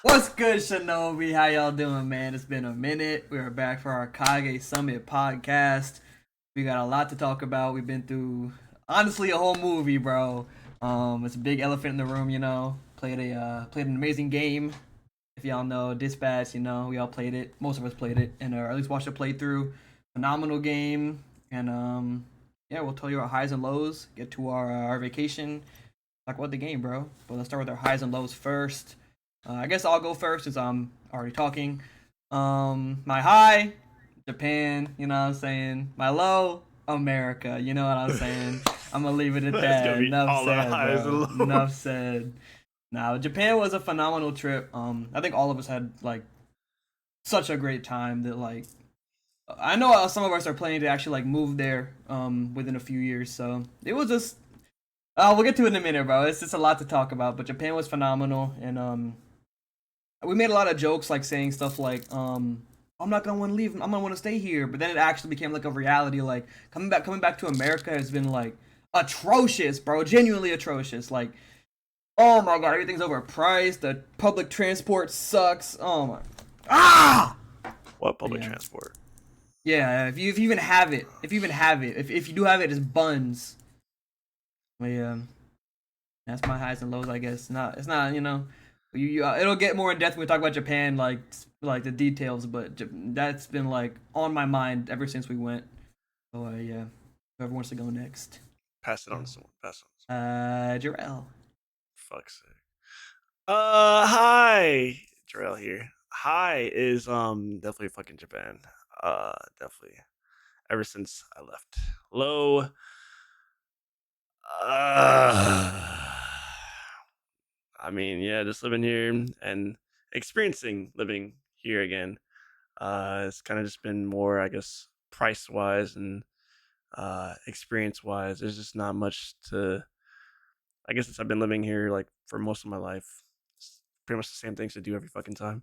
What's good, Shinobi? How y'all doing, man? It's been a minute. We are back for our Kage Summit podcast. We got a lot to talk about. We've been through, honestly, a whole movie, bro. It's a big elephant in the room, you know. Played an amazing game. If y'all know Dispatch, you know we all played it. Most of us played it, and or at least watched a playthrough. Phenomenal game, and yeah, we'll tell you our highs and lows. Get to our vacation. Talk about the game, bro. But let's start with our highs and lows first. I guess I'll go first since I'm already talking. My high, Japan. You know what I'm saying. My low, America. You know what I'm saying. I'm gonna leave it at That's that. gonna be Enough all our said, highs and bro. lows. Enough said. Now, Japan was a phenomenal trip. I think all of us had like such a great time that like I know some of us are planning to actually like move there within a few years. So it was just we'll get to it in a minute, bro. It's just a lot to talk about. But Japan was phenomenal, and we made a lot of jokes like saying stuff like I'm not gonna want to leave. I'm gonna want to stay here. But then it actually became like a reality. Like coming back to America has been like atrocious, bro. Genuinely atrocious. Like oh my god, everything's overpriced. The public transport sucks. Oh my. Ah. What But public yeah, transport? yeah. If you even have it, if you do have it, it's buns. But yeah, that's my highs and lows, I guess. Not it's not it'll get more in depth when we talk about Japan, like the details. But that's been like on my mind ever since we went. So yeah, whoever wants to go next. Pass it on to someone. Pass it on to Jarrell. someone. Fuck's sake. Hi, Jarrell here. Hi is definitely fucking Japan. Definitely. Ever since I left. Low. Uh, I mean, yeah, just living here and experiencing living here again. It's kind of just been more, I guess, price wise and experience wise. There's just not much to. I guess since I've been living here like for most of my life, it's pretty much the same things to do every fucking time.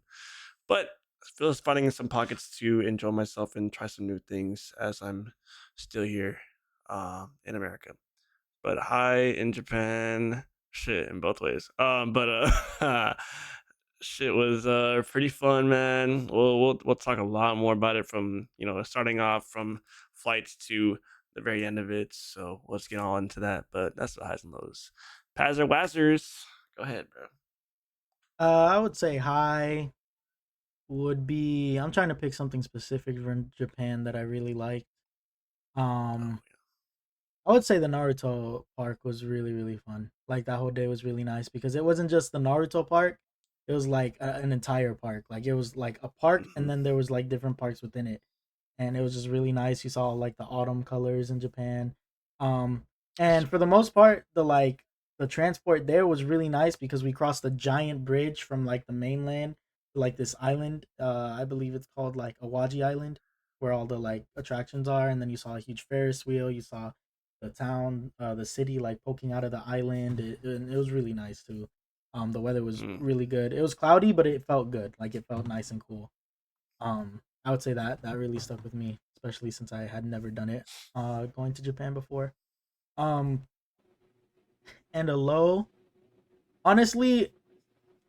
But I feel it's finding some pockets to enjoy myself and try some new things as I'm still here in America. But hi in Japan, shit in both ways. But shit was pretty fun, man. We'll talk a lot more about it from starting off from flights to the very end of it. So let's get all into that. But that's the highs and lows. Pazzer Wazzers, go ahead, bro. I would say high would be. I'm trying to pick something specific from Japan that I really like. Oh Um, I would say the Naruto park was really really fun. Like that whole day was really nice because it wasn't just the Naruto park. It was like an entire park. Like it was like a yeah. park, Hmm. and then there was like different parks within it, and it was just really nice. You saw like the autumn colors in Japan. Um, and for the most part, the transport there was really nice because we crossed a giant bridge from like the mainland to like this island. I believe it's called like Awaji Island, where all the like attractions are, and then you saw a huge Ferris wheel. You saw the town, the city like poking out of the island. And it was really nice too. The weather was Mm. really good. It was cloudy, but it felt good. Like it felt nice and cool. I would say that really stuck with me, especially since I had never done it going to Japan before. Um and a low. Honestly,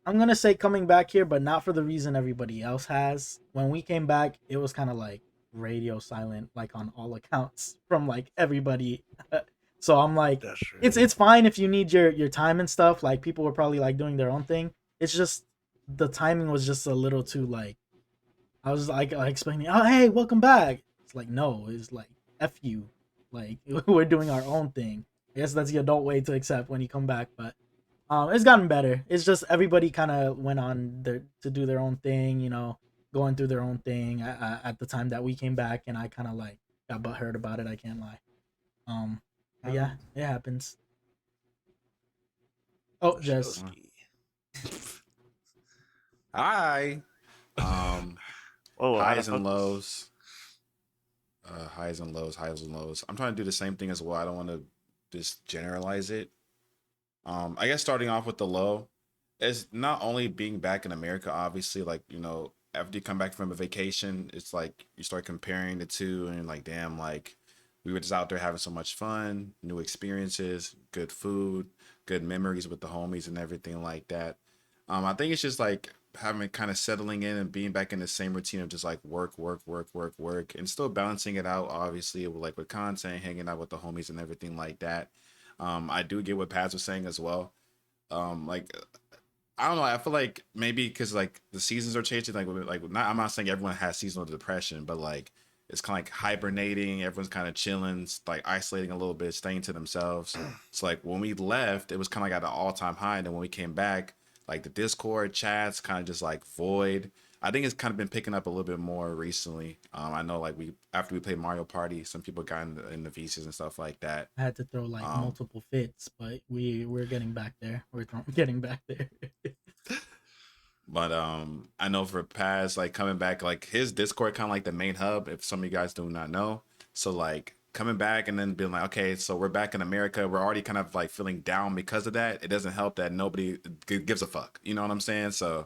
I'm gonna say coming back here, but not for the reason everybody else has. When we came back, it was kind of like radio silent, like on all accounts from like everybody. So I'm like, That's true. it's fine if you need your time and stuff. Like people were probably like doing their own thing. It's just the timing was just a little too like I was like explaining, oh hey, welcome back. It's like no, it's like f you, like we're doing our own thing. I guess that's the adult way to accept when you come back, but it's gotten better. It's just everybody kind of went on their to do their own thing, going through their own thing at the time that we came back, and I kind of like got butthurt about it. I can't lie. Um, but yeah, Um, it happens. Oh, Jess. Oshioski. Hi. Um, Whoa, highs and autofocus. lows. Highs and lows. I'm trying to do the same thing as well. I don't want to just generalize it. I guess starting off with the low is not only being back in America, obviously, like, after you come back from a vacation, it's like you start comparing the two and you're like, damn, like we were just out there having so much fun, new experiences, good food, good memories with the homies and everything like that. I think it's just like having kind of settling in and being back in the same routine of just like work, work, work, work, work, and still balancing it out, obviously, with like with content, hanging out with the homies and everything like that. I do get what Paz was saying as well. Like I don't know. I feel like maybe because like the seasons are changing. Like not. I'm not saying everyone has seasonal depression, but like it's kind of like hibernating. Everyone's kind of chilling, like isolating a little bit, staying to themselves. So like when we left, it was kind of like at an all time high, and then when we came back, like the Discord chats kind of just like void. I think it's kind of been picking up a little bit more recently. I know like we after we played Mario Party, some people got in the VCs and stuff like that. I had to throw like Um, multiple fits, but we're getting back there. Getting back there. But I know for Paz, like coming back, like his Discord kind of like the main hub. If some of you guys do not know, so like coming back and then being like, okay, so we're back in America. We're already kind of like feeling down because of that. It doesn't help that nobody gives a fuck. You know what I'm saying? So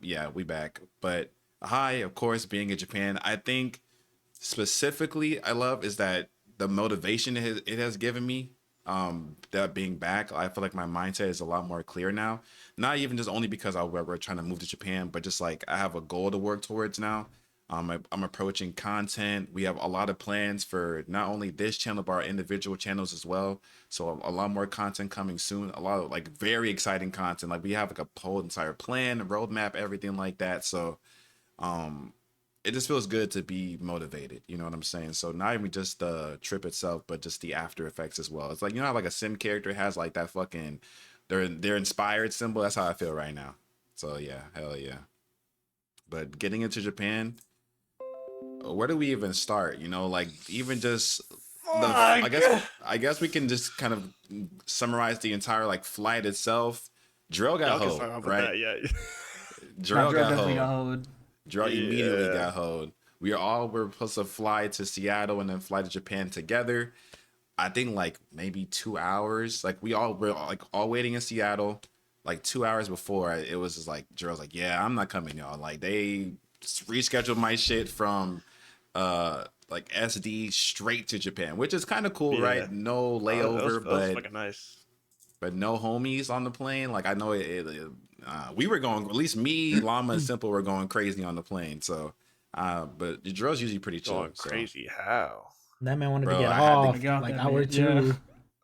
yeah, we back. But hi, of course, being in Japan, I think specifically I love is that the motivation it has given me, that being back, I feel like my mindset is a lot more clear now. Not even just only because we're trying to move to Japan, but just like I have a goal to work towards now. I'm approaching content. We have a lot of plans for not only this channel but our individual channels as well. So a lot more content coming soon. A lot of like very exciting content. Like we have like a whole entire plan, a roadmap, everything like that. So um it just feels good to be motivated. You know what I'm saying? So not even just the trip itself, but just the after effects as well. It's like, you know how like a sim character has like that fucking their inspired symbol. That's how I feel right now. So yeah, hell yeah. But getting into Japan, where do we even start? You know, like even just the I Fuck. guess I guess we can just kind of summarize the entire like flight itself. Drill got Y'all can hoe, start off with right? that, yeah. Nah, Drill Drill got definitely hoe. got hold. Drill immediately Yeah. got hold. We're supposed to fly to Seattle and then fly to Japan together. I think like maybe 2 hours. Like we all were like all waiting in Seattle. Like 2 hours before, it was just like Gerald's like, yeah, I'm not coming, y'all. Like they rescheduled my shit from like SD straight to Japan, which is kind of cool, Yeah. right? No That was, layover, that was fucking nice. but no homies on the plane. Like I know we were going, at least me, Llama, and Simple were going crazy on the plane. So, but the drill's usually pretty chill. Going So, crazy. How? That man wanted to bro, get I had to, Like, off get off like that hour bit. Yeah. two.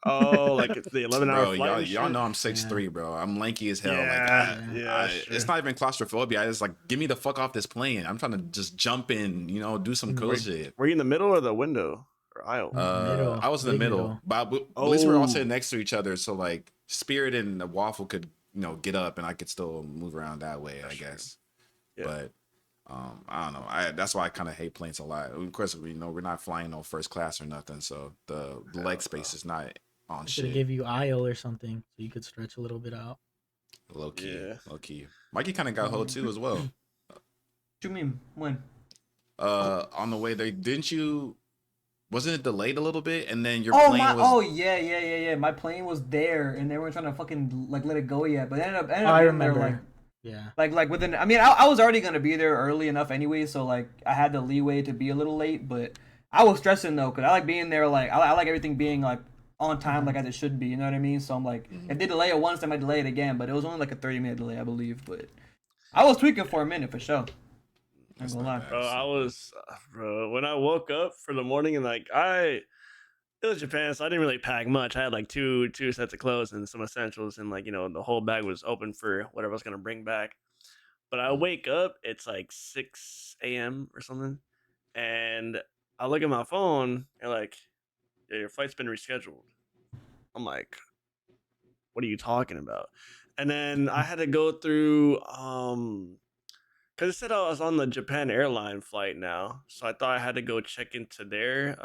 Oh, like it's the 11-hour bro, flight y'all and shit? know I'm 6'3", bro. I'm lanky as hell. Like, Yeah, Yeah. yeah, sure. it's not even claustrophobia. I just like give me the fuck off this plane. I'm trying to just jump in, do some cool Were, shit. were you in the middle or the window or aisle? Middle, I was in the big middle, middle. but at least we were all sitting Oh, next to each other, so like Spirit and the Waffle could, get up, and I could still move around that way, I that's true. guess. Yeah. But I don't know. That's why I kind of hate planes a lot. Of course, we're not flying no first class or nothing, so the leg space is not on I should have shit. gave you aisle or something so you could stretch a little bit out. Low key, Yeah. low key. Mikey kind of got hold too as well. What you mean? When? On the way there, didn't you? Wasn't it delayed a little bit, and then your Oh plane my! was? Oh yeah. My plane was there, and they weren't trying to fucking like let it go yet. But it ended Oh, up I getting there remember. Yeah. like within. I mean, I was already gonna be there early enough anyway, so like I had the leeway to be a little late. But I was stressing though, cause I like being there. Like I like everything being like on time, like as it should be. You know what I mean? So I'm like, Mhm. if they delay it once, they might delay it again. But it was only like a 30-minute delay, I believe. But I was tweaking for a minute for sure. I'm That's gonna not lie. bad. Bro, That's I not bad. was, bro, when I woke up for the morning and it was Japan, so I didn't really pack much. I had like two sets of clothes and some essentials, and like the whole bag was open for whatever I was gonna bring back. But I wake up, it's like 6 a.m. or something, and I look at my phone and like, yeah, your flight's been rescheduled. I'm like, what are you talking about? And then I had to go through because it said I was on the Japan airline flight now, so I thought I had to go check into their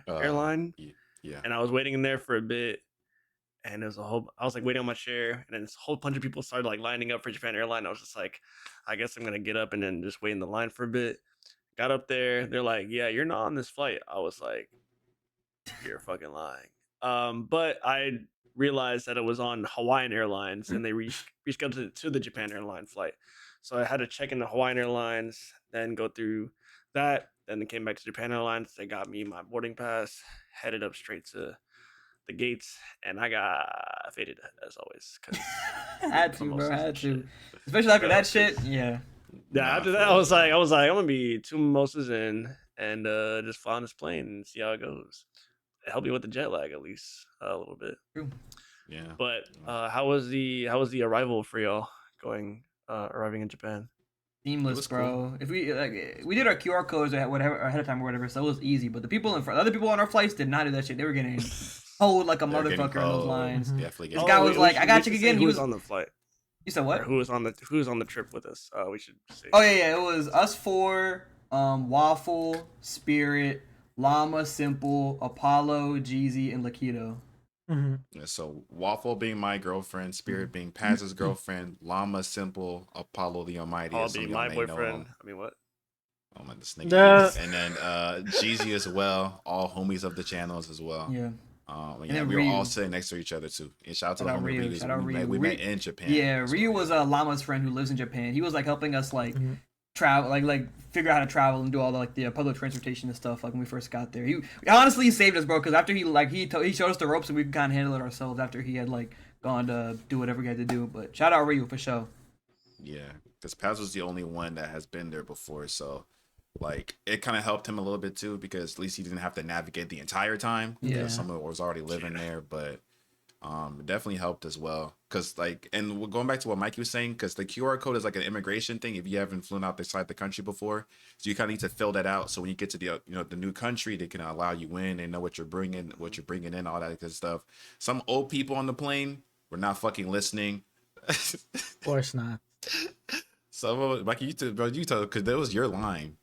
airline, Yeah. and I was waiting in there for a bit, and there was I was like waiting on my chair, and then this whole bunch of people started like lining up for Japan airline. I was just like, I guess I'm gonna get up and then just wait in the line for a bit. Got up there, they're like, yeah, you're not on this flight. I was like, you're fucking lying. But I realized that it was on Hawaiian Airlines, and they rescheduled it to the Japan airline flight. So I had to check into Hawaiian Airlines, then go through that, then came back to Japan Airlines. They got me my boarding pass, headed up straight to the gates, and I got faded as always. Had to, bro. Had to. Shit. Especially after So, that shit. Yeah. Yeah, Nah, after for that, real, I was like, I'm gonna be 2 mimosas in and just fly on this plane and see how it goes. It helped me with the jet lag at least a little bit. True. yeah. But how was the arrival for y'all going arriving in Japan? Seamless, was bro. cool. If we did our QR codes or whatever ahead of time or whatever, so it was easy. But the people in front, other people on our flights did not do that shit. They were getting hold like a They're getting motherfucker in those cold. lines. Mhm. Definitely This getting guy cold. was like, "I got you should say again." He who was on the flight. You said Or what? who was on the trip with us? We should say. Oh yeah, it was us four, Waffle, Spirit, Llama, Simple, Apollo, Jeezy, and Lakido. Mhm. Yeah, so Waffle being my girlfriend, Spirit being Paz's girlfriend, Llama, Simple, Apollo the Almighty, Paul as some being of y'all my may know boyfriend. him. I mean, what? Oh my, this nigga. Duh. And then Jeezy as well, all homies of the channels as well. Yeah. And then we were all Ryu. sitting next to each other too. And shout out to Shout the out homie Ryu. Ryu. Shout out Ryu. We met in Japan. Yeah, as Ryu well, was yeah. Llama's friend who lives in Japan. He was like helping us like Mhm. travel, like figure out how to travel and do all the like the public transportation and stuff. Like when we first got there, he honestly saved us, bro. Because after he showed us the ropes and we could kind of handle it ourselves after he had like gone to do whatever he had to do. But shout out Ryu for sure. Yeah, because Paz was the only one that has been there before, so like it kind of helped him a little bit too because at least he didn't have to navigate the entire time. Yeah. Because someone was already living there, but it definitely helped as well. Because like, and going back to what Mikey was saying, because the QR code is like an immigration thing. If you haven't flown outside the country before, so you kind of need to fill that out. So when you get to the the new country, they can allow you in. They know what you're bringing, in, all that good stuff. Some old people on the plane were not fucking listening. Of course not. So Mikey, you tell because that was your line.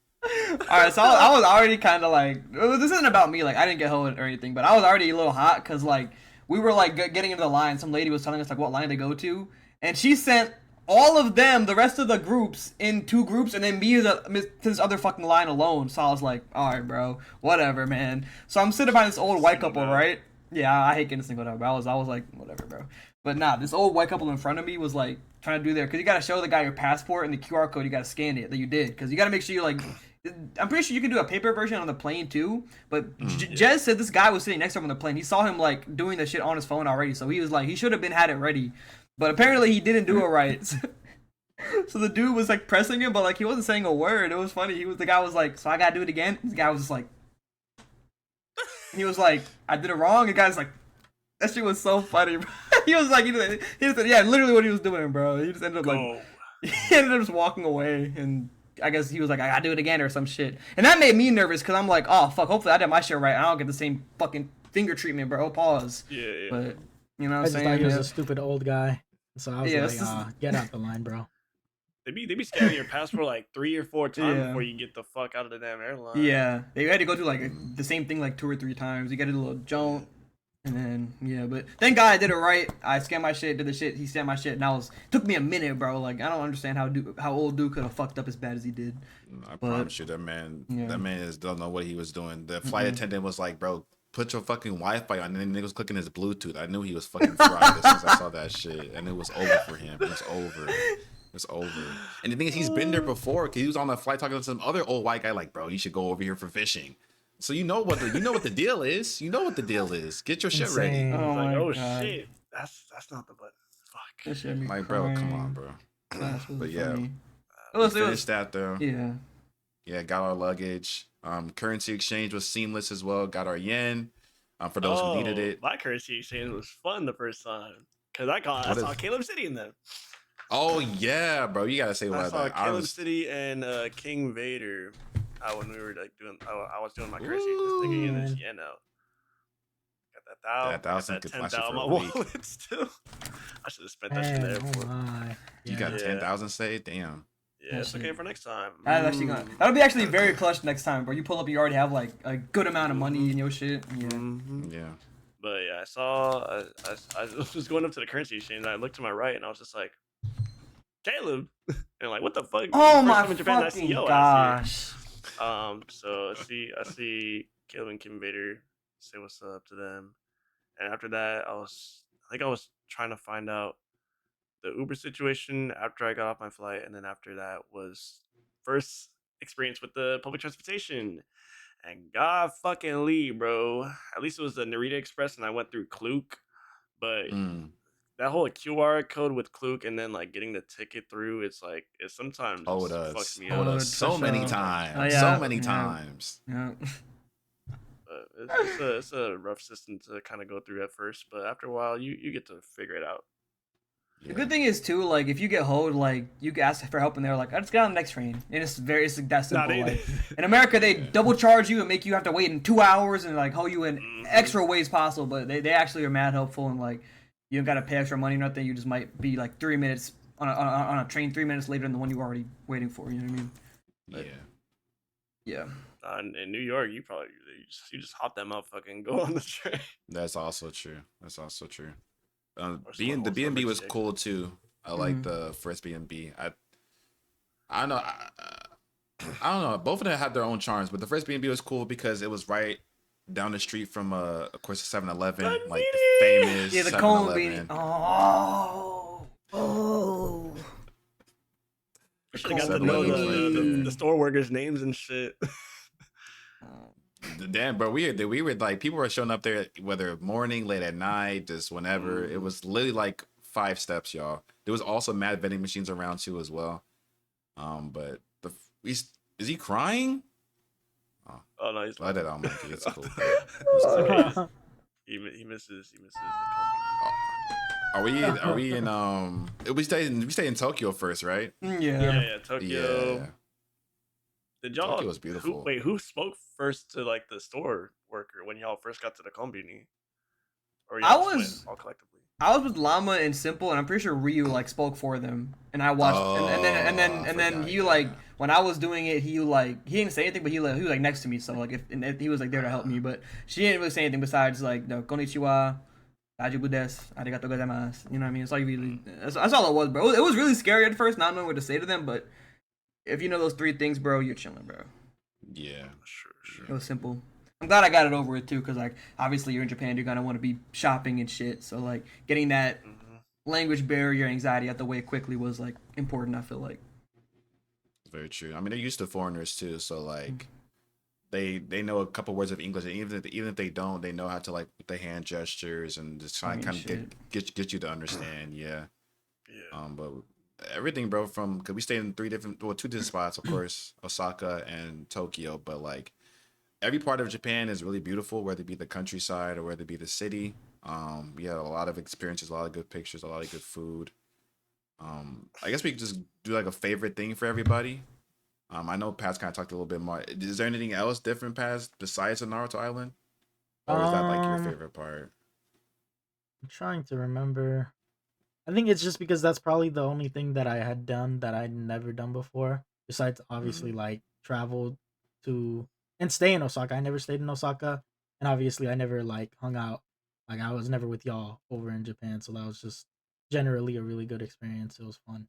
All right, so I was already kind of like, this isn't about me. Like I didn't get hold or anything, but I was already a little hot because like we were like getting into the line. Some lady was telling us like what line to go to, and she sent all of them, the rest of the groups, in 2 groups, and then me to this other fucking line alone. So I was like, all right, bro, whatever, man. So I'm sitting by this old white couple, right? Yeah, I hate getting singled out, but I was like, whatever, bro. But nah, this old white couple in front of me was like trying to do their, because you got to show the guy your passport and the QR code, you got to scan it that you did, because you got to make sure you like, I'm pretty sure you can do a paper version on the plane too, but Jez said this guy was sitting next to him on the plane. He saw him like doing the shit on his phone already, so he was like, he should have been had it ready, but apparently he didn't do it right. So the dude was like pressing him, but like he wasn't saying a word. It was funny. The guy was like, so I gotta do it again. The guy was just like, he was like, I did it wrong. The guy's like, that shit was so funny, bro. He was like, he just, yeah, literally what he was doing, bro. He just ended up like, he ended up just walking away, and I guess he was like, I gotta do it again or some shit. And that made me nervous because I'm like, oh fuck, hopefully I did my shit right. I don't get the same fucking finger treatment, bro. Pause. Yeah. But you know I what I'm just saying? thought he was Yeah. a stupid old guy, so I was Yeah, like, this is- get out the line, bro. They be scanning your passport like 3 or 4 times Yeah. before you get the fuck out of the damn airline. Yeah, they had to go through like the same thing like 2 or 3 times. You get a little jaunt, and then yeah. But thank God I did it right. I scanned my shit, did the shit. He scanned my shit, and took me a minute, bro. Like I don't understand how old dude could have fucked up as bad as he did. I promise you, that man, Yeah. don't know what he was doing. The flight attendant was like, "Bro, put your fucking Wi-Fi on." And then nigga was clicking his Bluetooth. I knew he was fucking fried as soon as I saw that shit, and it was over for him. It was over. It's over. And the thing is, he's been there before. Cause he was on the flight talking to some other old white guy, like, "Bro, you should go over here for fishing." So you know what the deal is. You know what the deal is. Get your shit ready. Insane. Oh Like, my oh God. shit, that's not the button. Fuck. That shit had me Like, bro, come crying. on, bro. That was But yeah, funny. we finished that though. Yeah. Yeah, got our luggage. Currency exchange was seamless as well. Got our yen. For those who needed it. My currency exchange was fun the first time because I What saw is- Caleb City in them. Oh yeah, bro. You gotta say I what saw that. Caleb City and King Vader when we were like doing. I was doing my currency, just taking in this yen out. Got that thou. That 1,000 could 10 last you thou for in my a week. wallet still. I should have spent that shit Dang, there. oh my. You got Yeah. 10,000 saved. Damn. Yeah, it's okay for next time. That's actually gonna. That'll be actually very clutch next time, bro. You pull up, you already have like a good amount of money in your shit. Yeah. Mhm. Yeah. But yeah, I saw. I was going up to the currency exchange, and I looked to my right, and I was just like, Caleb, and like, what the fuck? Oh First my time in Japan, I see fucking yo ass gosh. here. So I see Caleb and Kim Vader. Say what's up to them, and after that, I think I was trying to find out the Uber situation after I got off my flight, and then after that was first experience with the public transportation. And God fucking Lee, bro. At least it was the Narita Express, and I went through Klook. But Mm. that whole QR code with Klook, and then like getting the ticket through, it's like it Hold sometimes fucks us. me Hold up. us. Oh, for So many sure. Oh times. So yeah, many yeah, times. yeah. But it's a rough system to kind of go through at first, but after a while, you get to figure it out. The Yeah. good thing is too, like if you get hold, like you can ask for help, and they're like, "I just get on the next train," and it's like, that Nah, simple. they. Like in America, they Yeah. double charge you and make you have to wait in 2 hours and like hold you in Mhm. extra ways possible. But they actually are mad helpful, and like you don't gotta pay extra money or nothing. You just might be like 3 minutes on a train 3 minutes later than the one you were already waiting for. You know what I mean? But, Yeah. Yeah. in New York, you just hop that motherfucker and go on the train. That's also true. That's also true. Or B and the what's B the and B was emergency cool too. I like the first B and B. I don't know. I don't know. Both of them had their own charms, but the first B and B was cool because it was right down the street from of course, the 7-Eleven, like the famous Yeah, the cone beanie. 7-Eleven. Oh. I The should have got cone to know 7-Eleven was right there. the store workers' names and shit. Damn, bro, we were like people were showing up there whether morning, late at night, just whenever. It was literally like 5 steps, y'all. There was also mad vending machines around too as well. But is he crying? Oh no, he's Let it laughing. out, Mikey. It's cool. It's cool. Okay, he misses the Are we in we stayed in Tokyo first, right? Yeah. yeah, Tokyo. Yeah. Did y'all Tokyo was beautiful. who spoke first to like the store worker when y'all first got to the combini? Or I y'all just went was all collectively? I was with Llama and Simple, and I'm pretty sure Ryu like spoke for them, and I watched, I and then forgot, he yeah. like when I was doing it, he didn't say anything, but he was like next to me, so like if he was like there to help me, but she didn't really say anything besides like the konnichiwa, daijoubu desu, arigatou gozaimasu. You know what I mean? It's like really that's all it was, bro. It was really scary at first, not knowing what to say to them, but if you know those 3 things, bro, you're chilling, bro. Yeah. Sure. It was simple. I'm glad I got it over with too, cause like obviously you're in Japan, you're gonna want to be shopping and shit. So like getting that language barrier anxiety out the way quickly was like important. I feel like. Very true. I mean, they're used to foreigners too, so like they know a couple words of English, and even if they don't, they know how to like with the hand gestures and just try I and mean, kind of shit. get you to understand. Yeah. Yeah. But everything, bro, from because we stayed in 2 different spots, of course, Osaka and Tokyo, but like every part of Japan is really beautiful, whether it be the countryside or whether it be the city. We had a lot of experiences, a lot of good pictures, a lot of good food. I guess we could just do like a favorite thing for everybody. I know Pat's kind of talked a little bit more. Is there anything else different, Pat, besides the Naruto Island, or is that like your favorite part? I'm trying to remember. I think it's just because that's probably the only thing that I had done that I'd never done before. Besides, obviously, like travel to and stay in Osaka. I never stayed in Osaka, and obviously, I never like hung out. Like I was never with y'all over in Japan, so that was just generally a really good experience. It was fun.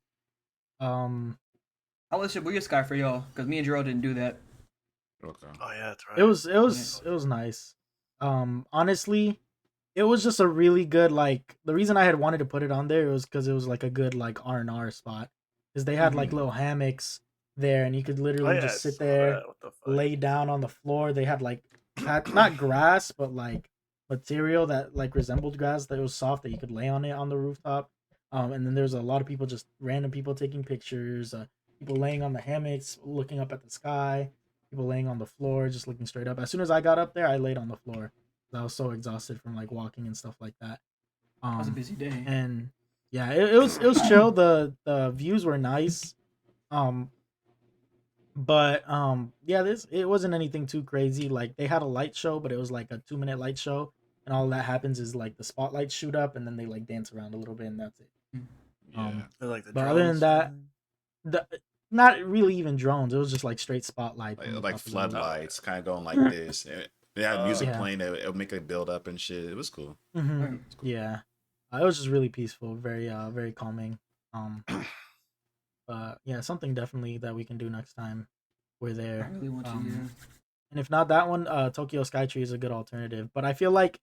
Um, How was Shibuya Sky for y'all? Cause me and Jiro didn't do that. Okay. Oh yeah, that's right. it was nice. Honestly, it was just a really good like the reason I had wanted to put it on there was because it was like a good like R&R spot because they had like little hammocks there and you could Oh literally yeah, just I sit saw there, that. What the fuck? lay down on the floor. They had like not grass but like material that like resembled grass that was soft that you could lay on it on the rooftop. And then there's a lot of people, just random people taking pictures, people laying on the hammocks looking up at the sky, people laying on the floor just looking straight up. As soon as I got up there I laid on the floor. I was so exhausted from like walking and stuff like that. That was a busy day. And yeah, it was chill. The views were nice. Um, but yeah, this it wasn't anything too crazy. Like they had a light show, but it was like a 2 minute light show, and all that happens is like the spotlights shoot up, and then they like dance around a little bit, and that's it. Yeah. They're like the But other than drones. that, the not really even drones. It was just like straight spotlight. from the Like top of the roof. floodlights, kind of going like this. They had music Yeah. playing. It would make it build up and shit. It was cool. Mhm. Yeah, it was just really peaceful, very calming. But yeah, something definitely that we can do next time we're I there. really want to. Yeah. And if not that one, Tokyo Skytree is a good alternative. But I feel like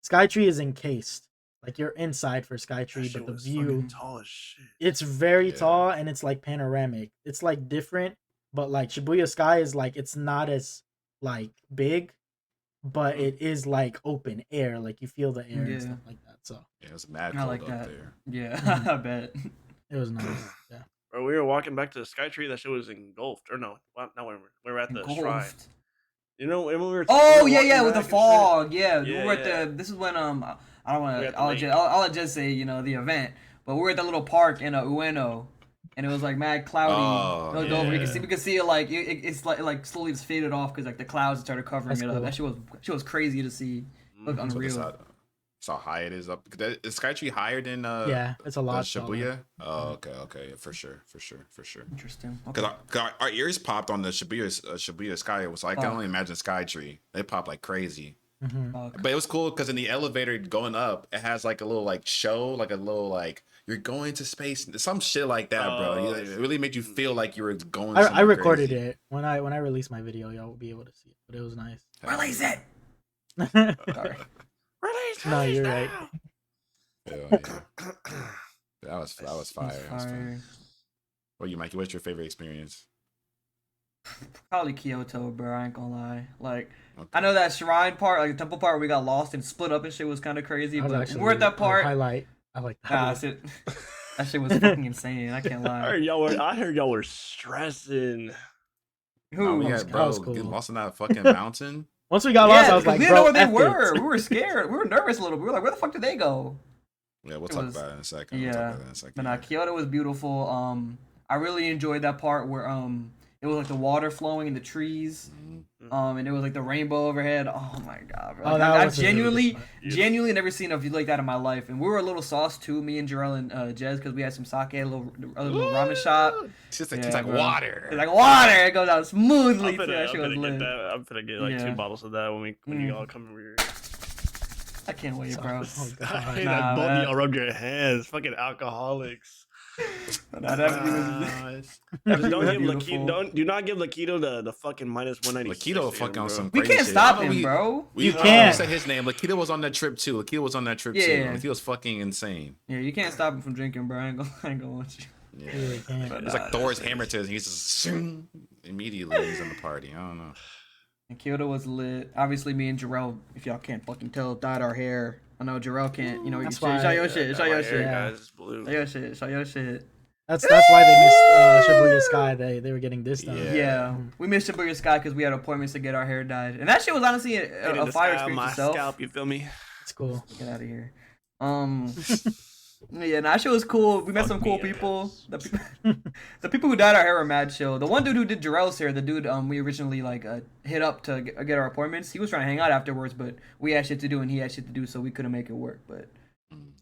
Skytree is encased, like you're inside for That Skytree, shit but the was view fucking tall as shit. it's very Yeah. tall and it's like panoramic. It's like different, but like Shibuya Sky is like it's not as like big, but it is like open air, like you feel the air Yeah. and stuff like that. So Yeah, it was mad I cold like up that. there. Yeah, Mhm. I bet. it was nice. Yeah. Bro, we were walking back to the Skytree. That shit was engulfed. Or no, not when we were at the shrine. Engulfed. You know, when we were. Oh we were yeah, walking yeah, with the back and shit. fog. Yeah, we Yeah, were at yeah. the. This is when I don't want We're at to. the lake. I'll let just say the event, but we were at the little park in Ueno, and it was like mad cloudy. Oh, It was over. yeah. We could see it like it's like slowly just faded off because like the clouds started covering That's it up. cool. That shit was crazy to see. Look Mhm. So unreal. that's how high it is up. Is Skytree higher than Yeah, it's a the lot Shibuya? taller. Oh, okay, for sure. Interesting. Because Okay. our ears popped on the Shibuya Sky. So I can Fuck. only imagine Skytree. They popped like crazy. Mhm. Fuck. But it was cool because in the elevator going up, it has like a little like show, like a little like you're going to space, some shit like that, bro. Oh, It really made you feel like you were going. I somewhere recorded crazy. it when I release my video. Y'all will be able to see it, but it was nice. Release it. no, Sorry. you're right. Hell yeah. That was fire. That's That was fire. fire. What you, Mikey? What's your favorite experience? Probably Kyoto, bro. I ain't gonna lie. Like, Okay. I know that shrine part, like the temple part, where we got lost and split up and shit was kind of crazy. That was But actually we're at that a part. highlight. I like that. Nah, that's it. That shit was fucking insane. I can't I lie. heard y'all were stressing. No, Who? we That had was bro cool. getting lost in that fucking mountain. Once we got lost, I Yeah, was because like, we didn't know bro, where they F were. it. We were scared. We were nervous a little bit. We were like, where the fuck did they go? Yeah, we'll It talk was- about it in a second. We'll Yeah, talk about that in a second. but Kyoto was beautiful. I really enjoyed that part where it was like the water flowing in the trees. Mhm. And it was like the rainbow overhead. Oh my god, bro! Oh, Like, that I've was a really good genuinely, spot. genuinely never seen a view like that in my life. And we were a little sauced too, me and Jarrell and Jez, because we had some sake, a little ramen shop. It's just like, Yeah, it's like bro. water. It's like water. It goes out I'm smoothly. Too. finna, That I'm shit was finna get lit. that. I'm finna get like Yeah. 2 bottles of that when you Mm. all come over here. I can't wait, bro. Oh, I God. hate Nah, that both man. y'all rub your hands. Fucking alcoholics. Nah, that view was- that Just view don't was give beautiful. Lakito. Do not give Lakito the fucking minus 196. Lakito fucking on some We crazy can't shit. stop I know him, bro. You We can't. said his name. Lakito was on that trip too. Lakito was on that trip too. Yeah. Lakito was fucking insane. Yeah, you can't stop him from drinking, bro. I ain't gonna want you. Yeah. You really can't. But, It's nah, like Thor's that's hammer to his. He's just shing, immediately he's in the party. I don't know. And Kyoto was lit. Obviously, me and Jarrell, if y'all can't fucking tell, dyed our hair. I know Jarrell can't. You know, That's show why- your shit. Show your shit. Yeah. Guys, it's blue. Show your shit. Show your shit. That's why they missed Shibuya Sky. They were getting this done. Yeah. Yeah, we missed Shibuya Sky because we had appointments to get our hair dyed, and that shit was honestly Hit in a the fire sky on experience my itself. scalp, you feel me? It's cool. Get out of here. Yeah, that shit was cool. We met some Fuck cool me, people. The people who dyed our hair were mad chill. The one dude who did Jarrell's hair, the dude we originally like hit up to get our appointments. He was trying to hang out afterwards, but we had shit to do and he had shit to do, so we couldn't make it work. But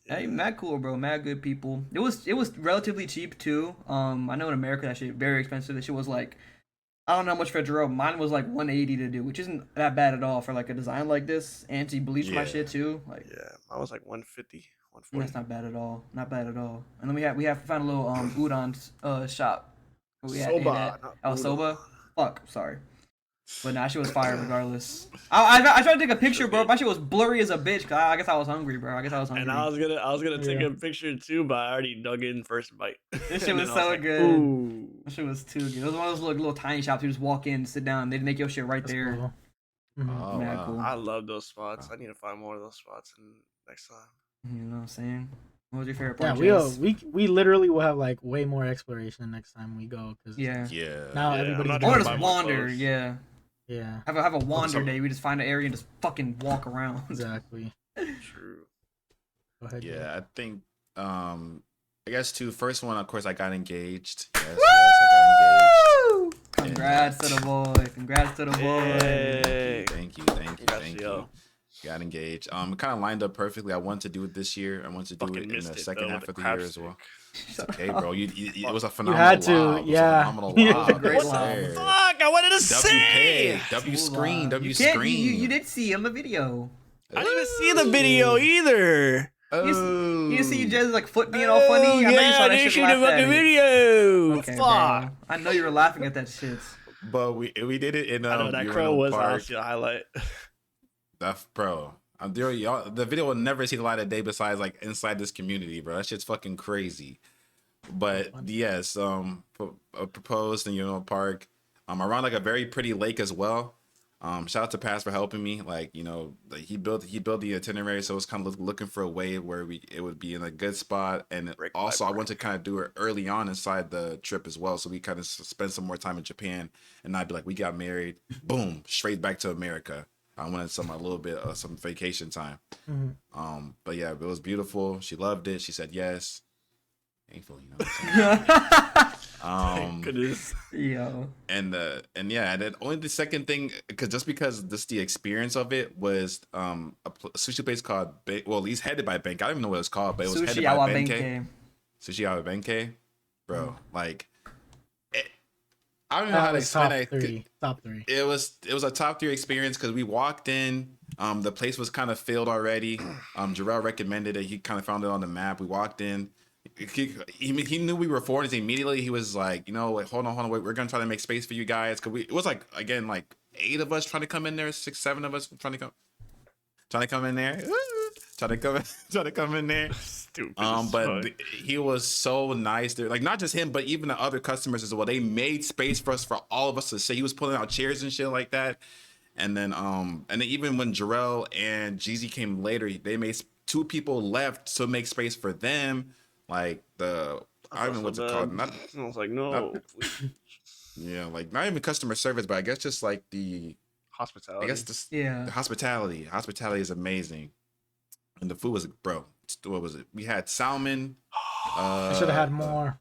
hey, mad cool, bro. Mad good people. It was relatively cheap too. I know in America that shit very expensive. That shit was like, I don't know how much for Jarrell. Mine was like 180 to do, which isn't that bad at all for like a design like this. And he bleached my Yeah. shit too. Like Yeah, I was like 150, that's 140. not bad at all. Not bad at all. And then we have found a little udon shop. where we had- ate Soba, at. not Oh, udon. soba. Fuck, sorry. But nah, shit was fire regardless. I tried to take a picture, bro. My shit was blurry as a bitch. 'Cause I guess I was hungry, bro. I guess I was hungry. And I was gonna take Yeah. a picture too, but I already dug in first bite. This shit And was then I so like, good. Ooh. That shit was too good. It was one of those little tiny shops. You just walk in, sit down, they'd make your shit right That's there. cool. Mhm. Oh, Mad wow. cool. I love those spots. I need to find more of those spots next time. You know what I'm saying? What was your favorite Yeah, part? we Jess? we literally will have like way more exploration next time we go because Yeah. Yeah. now Yeah, everybody's I'm not I want trying to to buy just more wander. clothes. Yeah. yeah, Have a wander so- day. We just find an area and just fucking walk around. exactly. True. Go ahead. Jay. Yeah, I think I guess too. First one, of course, I got engaged. Yes, I Woo! Congrats to the boy. Congrats to the boy. Yay. Thank you. Congrats, Thank yo. you. Got engaged. It kind of lined up perfectly. I wanted to do it this year. I wanted to do Fucking it in missed the it, second though, half with of the the year crab as well. Shut Okay, up. bro. It was a phenomenal had to, lob. It was yeah. a phenomenal It was a lob. great Yes, lob. sir. Fuck! I wanted to W say. pay, W Smooth screen, line. W You can't- screen. You did see on the video. I didn't even see the video either. You Oh. see Jez's like foot being all funny. I know you yeah, saw I that didn't shit. see the Laughed at fucking it. video. Okay, Fuck. bro. I know you were laughing at that shit. But we did it in I know that crow Urinal was Park. honestly a highlight. That bro. I'm there. Y'all, the video will never see the light of day besides like inside this community, bro. That shit's fucking crazy. But yes, proposed in Urinal Park. Around like a very pretty lake as well. Shout out to Pass for helping me. Like, like he built the itinerary, so I was kind of looking for a way where it would be in a good spot. And Brick by also, I brick. want to kind of do it early on inside the trip as well, so we kind of spend some more time in Japan and not be like we got married, boom, straight back to America. I wanted a little bit of some vacation time. Mhm. But yeah, it was beautiful. She loved it. She said yes. Painful, you know. What I'm saying? Goodness. Yo. And yeah, and then only the second thing, because the experience of it was a sushi place called well, at least headed by Benke. I don't even know what it's called, but it was headed Sushi by Awa Benke. Benke. Sushi Awa Benke, bro. Like, I don't know how That to was explain top it. three. Top three. It was a top 3 experience because we walked in. The place was kind of filled already. Jarrell recommended it. He kind of found it on the map. We walked in. He knew we were foreigners immediately. He was like, wait, hold on, wait, we're gonna try to make space for you guys. Cause it was like, again, like 8 of us trying to come in there, 6, 7 of us trying to come in there, trying to come in there. Stupid. But he was so nice there. Like, not just him, but even the other customers as well. They made space for us, for all of us to sit. He was pulling out chairs and shit like that. And then even when Jarrell and Jeezy came later, they made 2 people left to make space for them. Like I don't know what's it called. I was like, no. Yeah, like not even customer service, but I guess just like the Hospitality. I guess just Yeah. the hospitality. Hospitality is amazing, and the food was, bro. What was it? We had salmon. I should have had more.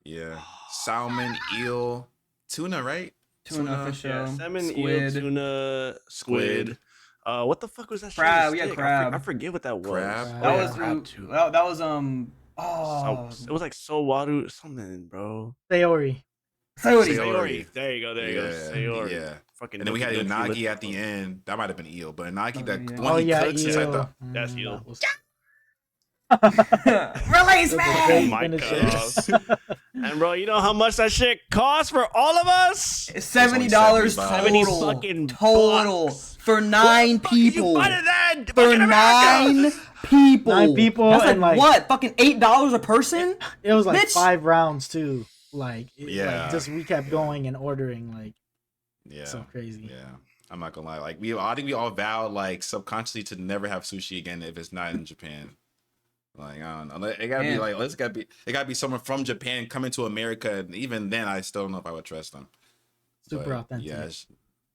Yeah, salmon, eel, tuna, right? Tuna for sure. Yeah, salmon, Squid. eel, tuna, squid. What the fuck was that? shit? Crab, we had Stick? crab. I forget what that was. Crab? Crab. That Oh, yeah, was crab too. that was It was like sowaru something, bro. Sayori. Sayori. Sayori. There you go. Sayori. Yeah. Fucking And then we had Doki Doki unagi Literature. at the end. That might have been eel, but unagi, Oh, the yeah. one Oh he yeah, cooks inside the. eel. That's eel. That was- Release That's a me! great my finish. And bro, you know how much that shit costs for all of us? It's $70 $70 total. fucking Total bucks. for 9 Fuck, you people. better than For fucking America. 9 people. 9 people That's like, and, like- what? Fucking $8 a person? It was like Bitch. 5 rounds too. Like, Yeah. like just we kept going and ordering. Like, Yeah. so crazy. Yeah. I'm not gonna lie. Like I think we all vowed like subconsciously to never have sushi again if it's not in Japan. Like, I don't know. It gotta be Man. like it gotta be someone from Japan coming to America, and even then I still don't know if I would trust them. Super But, authentic. Yeah,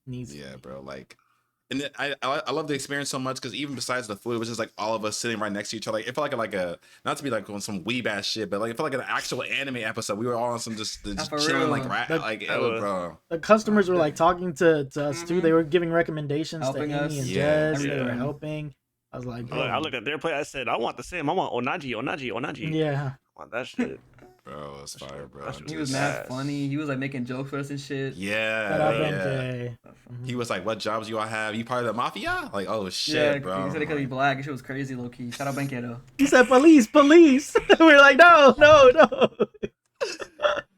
Needs to yeah, be. bro. Like, and then I love the experience so much because even besides the food, it was just like all of us sitting right next to each other. Like, it felt like a not to be like on some weeb ass shit, but like it felt like an actual anime episode. We were all on some just for chilling real. like bro. The customers were like talking to us too. They were giving recommendations Helping to Amy us. and Yeah. Jess. They were Yeah. helping. I was like, I looked at their plate. I said, I want the same. I want onaji. yeah. I want that shit. Bro, it's fire, bro. That shit He was Just- mad funny. He was like making jokes for us and shit. Shout out Yeah. Benkei. He was like, "What jobs you all have? You part of the mafia?" Like, oh shit, Yeah, bro. he said it because he's black. Shit was crazy, low key. Shout out Benke though. He said, "Police, police." We were like, "No."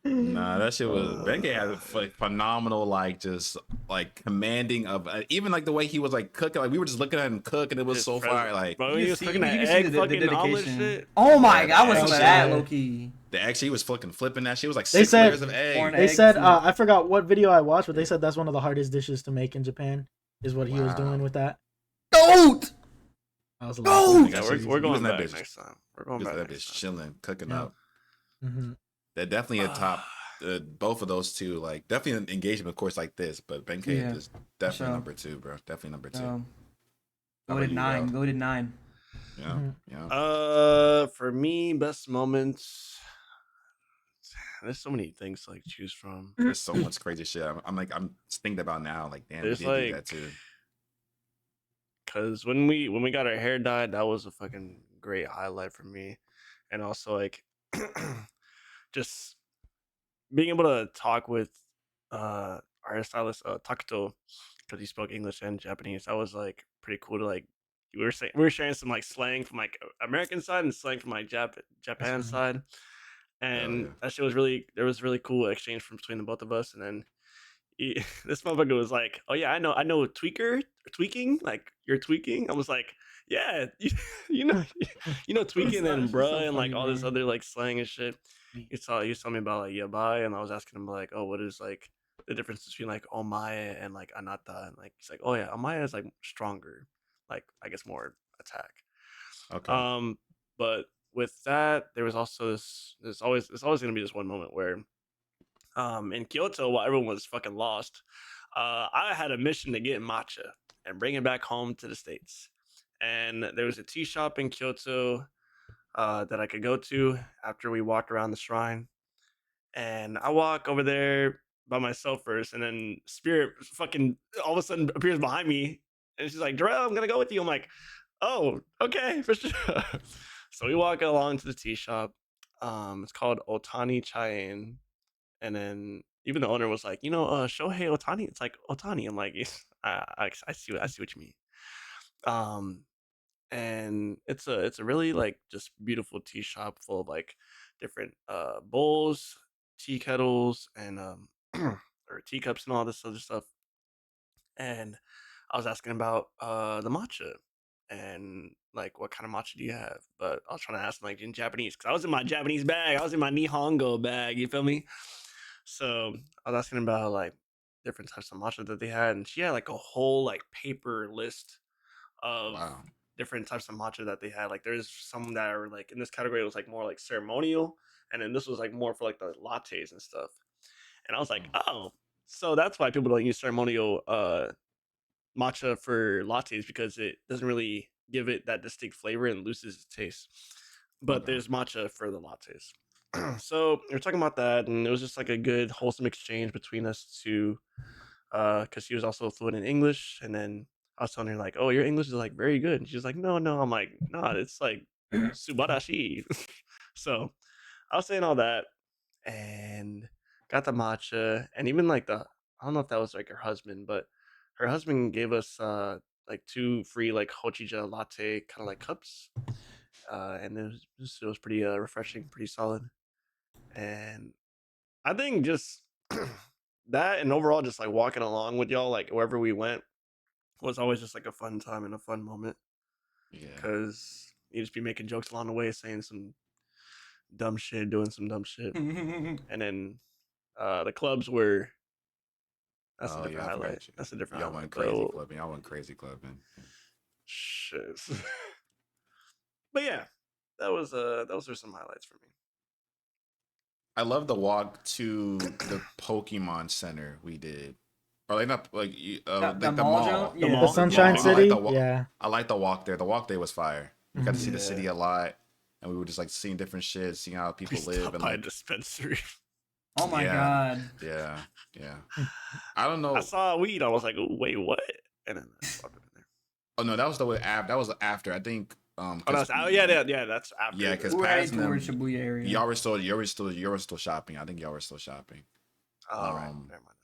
Nah, that shit was. Benkei had a phenomenal, like, just like commanding of even like the way he was like cooking. Like we were just looking at him cook, and it was His so presence. fire. Like Bro, You he was see- cooking you that can see egg the fucking omelet dedication. shit. Oh my god, I want Yeah, some of yeah. that, low key. the egg, he was flipping that shit. It was like They 6 said- layers of egg. Corn They eggs said, and- I forgot what video I watched, but they said that's one of the hardest dishes to make in Japan. Is what he was Wow. doing with that. Goat! I was Goat! like, Yeah, He we're was going that back bitch. next time. We're He going was back that next bitch time. chilling, cooking Yeah. up. hmm They're definitely a top. Both of those two, like definitely an engagement, of course, like this. But Benkei Yeah, is definitely sure. number 2, bro. Definitely number 2. Go How to about you, 9. bro? Go to 9. Yeah, Mhm. yeah. For me, best moments. There's so many things to like choose from. There's so much crazy shit. I'm thinking about now. Like, damn, There's, we did do like, that too. Cause when we got our hair dyed, that was a fucking great highlight for me, and also like just being able to talk with our hairstylist Takuto, because he spoke English and Japanese. That was like pretty cool to like. We were sharing some like slang from like American side and slang from like Japan nice. side, and yeah. that shit was there was really cool exchange from between the both of us, and then. This motherfucker was like, "Oh yeah, I know tweaking, like you're tweaking." I was like, "Yeah, you know tweaking so- and it's bruh so and like funny, all this man. other like slang and shit." He was telling me about like yabai, and I was asking him like, "Oh, what is like the difference between like Omaya and like Anata, and like he's like, oh yeah, Omaya is like stronger, like I guess more attack. Okay. But with that, there was also this. There's always gonna be this one moment where, in Kyoto, while everyone was fucking lost, I had a mission to get matcha and bring it back home to the States. And there was a tea shop in Kyoto that I could go to after we walked around the shrine. And I walk over there by myself first, and then Spirit fucking all of a sudden appears behind me, and she's like, "Darrell, I'm gonna go with you." I'm like, "Oh, okay, for sure." So we walk along to the tea shop. It's called Otani Chain, and then even the owner was like, Shohei Otani. It's like Otani. I'm like, I see what you mean. Um, and it's a really like just beautiful tea shop full of like different bowls, tea kettles, and or teacups and all this other stuff. And I was asking about the matcha and like what kind of matcha do you have? But I was trying to ask like in Japanese because I was in my Japanese bag. I was in my Nihongo bag. You feel me? So I was asking about like different types of matcha that they had, and she had like a whole like paper list of Wow. different types of matcha that they had. Like there's some that are like in this category, it was like more like ceremonial, and then this was like more for like the lattes and stuff. And I was like, oh, so that's why people don't use ceremonial matcha for lattes, because it doesn't really give it that distinct flavor and loses its taste. But Okay. there's matcha for the lattes. So we are talking about that, and it was just like a good wholesome exchange between us two, because she was also fluent in English. And then I was telling her like, oh, your English is like very good, and she's like, no. I'm like, no, it's like subarashi. So I was saying all that and got the matcha, and even like I don't know if that was like her husband, but her husband gave us like 2 free like hochija latte kind of like cups, and it was pretty refreshing, pretty solid. And I think just that, and overall just like walking along with y'all like wherever we went was always just like a fun time and a fun moment, Yeah. because you just be making jokes along the way, saying some dumb shit, doing some dumb shit. And then the clubs were that's a Oh different yeah, I forgot highlight. you. That's a different Y'all highlight. went But crazy clubbing. Y'all went crazy clubbing. shit. But yeah, those are some highlights for me. I love the walk to the Pokemon Center we did, or like not like The like the mall mall. jump? The Yeah. The mall, Sunshine yeah, I like City. the walk. Yeah. I like the walk there. The walk day was fire. We got to see the Yeah. city a lot, and we were just like seeing different shit, seeing how We people live, stopped and by a like dispensary. Oh my yeah, god. yeah. I don't I know. saw weed. I was like, wait, what? And then I walked up in there. Oh no, that was the way. That was after. I think. Oh, Because that's yeah, that's after. yeah, because We were heading passing them, towards Shibuya area. you were still shopping. I think y'all were still shopping. Oh, right. Never mind.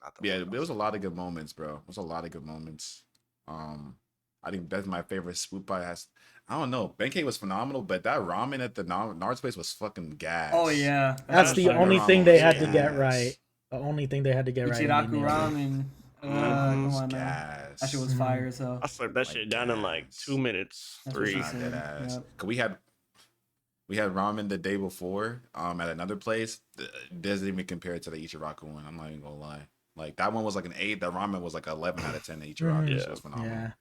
Not the Yeah, one it was a lot of good moments, bro. It was a lot of good moments. I think that's my favorite swoop by. I don't know. Benkei was phenomenal, but that ramen at the Nard place was fucking gas. Oh yeah. That's the That only ramen thing was they had to gas. get right. The only thing they had to get right. and they Ichiraku nailed it. ramen. Ramen Come was on now. gas. That shit was Mhm. fire, so I slurped that Like shit down in like gas. 2 minutes. That's what she 3. Nah, said. dead ass. Yep. 'Cause we had ramen the day before at another place. It doesn't even compare to the Ichiraku one. I'm not even gonna lie. Like that one was like an 8. The ramen was like 11 out of 10. The Ichiraku, Mhm. so it was phenomenal. Yeah.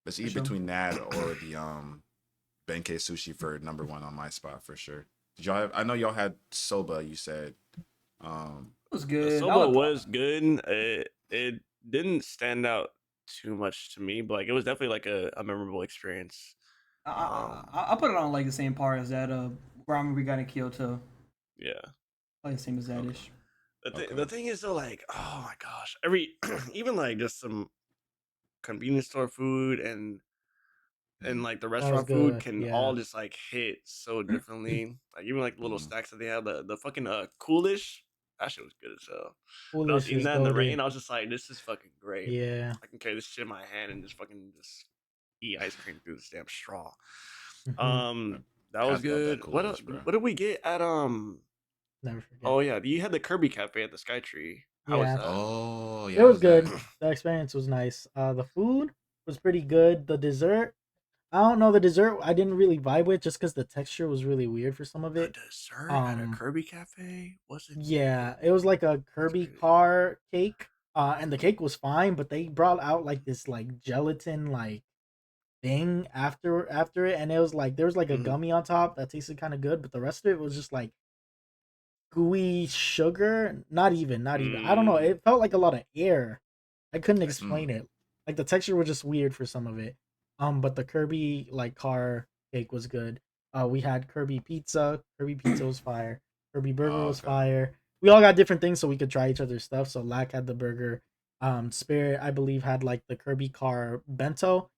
It's For either sure. between that or the Benkei sushi for number 1 on my spot for sure. Did y'all have, I know y'all had soba. You said. It was The good. soba was good. It didn't stand out too much to me, but like it was definitely like a memorable experience. I put it on like the same par as that ramen we got in Kyoto. Yeah. Like the same as that Okay. ish. The thing is though, like, oh my gosh, every even like just some convenience store food and like the was restaurant food good, can yeah. all just like hit so differently. Like even like the little snacks that they had, the fucking coolish, that shit was good as hell. When I was Foolish eating is that in the goated. rain, I was just like, this is fucking great. Yeah. I can carry this shit in my hand and just fucking just eat ice cream through this damn straw. Mhm. That was I love that good. What Coolidge, bro. what did we get at Never forget. Oh yeah, you had the Kirby Cafe at the Skytree. How was Yeah. that? Oh yeah, It was good. that? The experience was nice. The food was pretty good. The dessert, I don't know, the dessert I didn't really vibe with just because the texture was really weird for some of The it. dessert at a Um, Kirby Cafe wasn't. Yeah, it was like a Kirby crazy. car cake. And the cake was fine, but they brought out like this like gelatin like thing after it, and it was like there was like a Mhm. gummy on top that tasted kind of good, but the rest of it was just like gooey sugar. Not even. I don't know. Mm. It felt like a lot of air. I couldn't I see. explain it. Like the texture was just weird for some of it. But the Kirby like car cake was good. We had Kirby pizza. Kirby pizza was fire. Kirby burger Oh, was okay. fire. We all got different things so we could try each other's stuff. So Lack had the burger. Spirit I believe had like the Kirby car bento.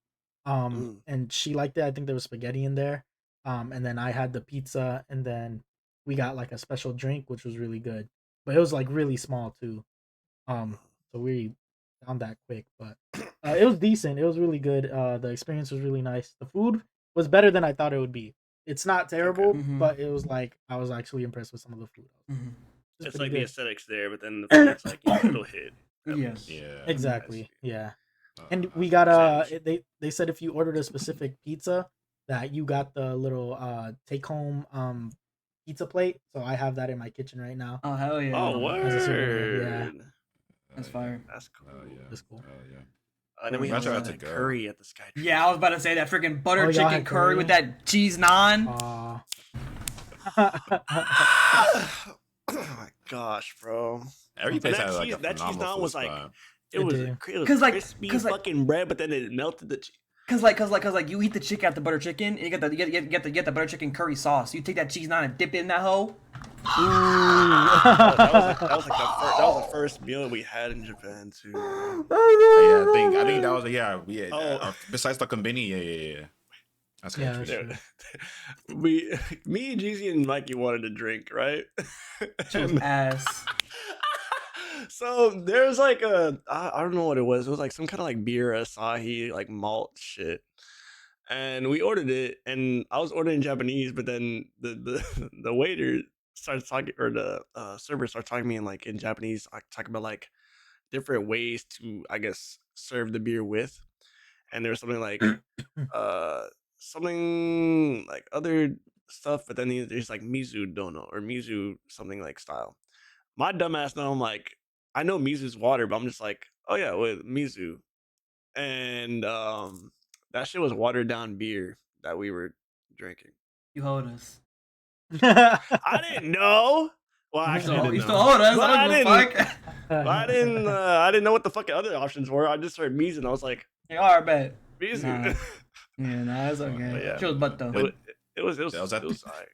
Mm. And she liked it. I think there was spaghetti in there. And then I had the pizza, and then we got like a special drink which was really good. But it was like really small too. So we found that quick, but it was decent. It was really good. The experience was really nice. The food was better than I thought it would be. It's not terrible, Mhm. but it was like I was actually impressed with some of the food. Mhm. It was It's pretty like the good. aesthetics there, but then the food's like it'll hit. At Yeah. least. Yeah. Exactly. I see. Yeah. Uh, And we I got Sandwich. they said if you ordered a specific pizza that you got the little take home pizza plate. So I have that in my kitchen right now. Oh hell yeah. Oh, As a souvenir. Yeah. word. That's yeah. fire. That's cool. Oh yeah. That's cool. Oh yeah. And then we Where had was some of that? that to go. curry at the Sky Tree. Yeah, I was about to say that freaking butter Oh, y'all chicken had curry with curry? that cheese naan. Oh my gosh, bro. Every And place had like a that cheese phenomenal naan food was like spot. it It was did. crispy 'Cause, like- fucking bread, but then it melted the cheese. Cause like you eat the chicken at the butter chicken, and you get the butter chicken curry sauce. You take that cheese naan and dip it in that hoe. That was the first meal that we had in Japan too. Yeah, I think that was Oh. besides the konbini, yeah. That's Yeah, good. that's true. Me, Jeezy, and Mikey wanted to drink, right? She was And- ass. So there's like I don't know what it was. It was like some kind of like beer, Asahi, like malt shit. And we ordered it, and I was ordering Japanese, but then the waiter starts talking, or the server starts talking to me in Japanese, talking about like different ways to, I guess, serve the beer with. And there was something like something like other stuff, but then there's like mizu dono or mizu something like style. My dumbass now, I'm like, I know mizu's water, but I'm just like, oh yeah, with mizu. And that shit was watered down beer that we were drinking. You hold us. I didn't know. Well, actually, I So didn't you know. still hold us. But I don't give a fuck. I didn't know what the fucking other options were. I just heard mizu, and I was like, Yeah, all right, bet. mizu. Nah. Yeah, nah, it's okay. But yeah. She was butt though. It was That was at alright.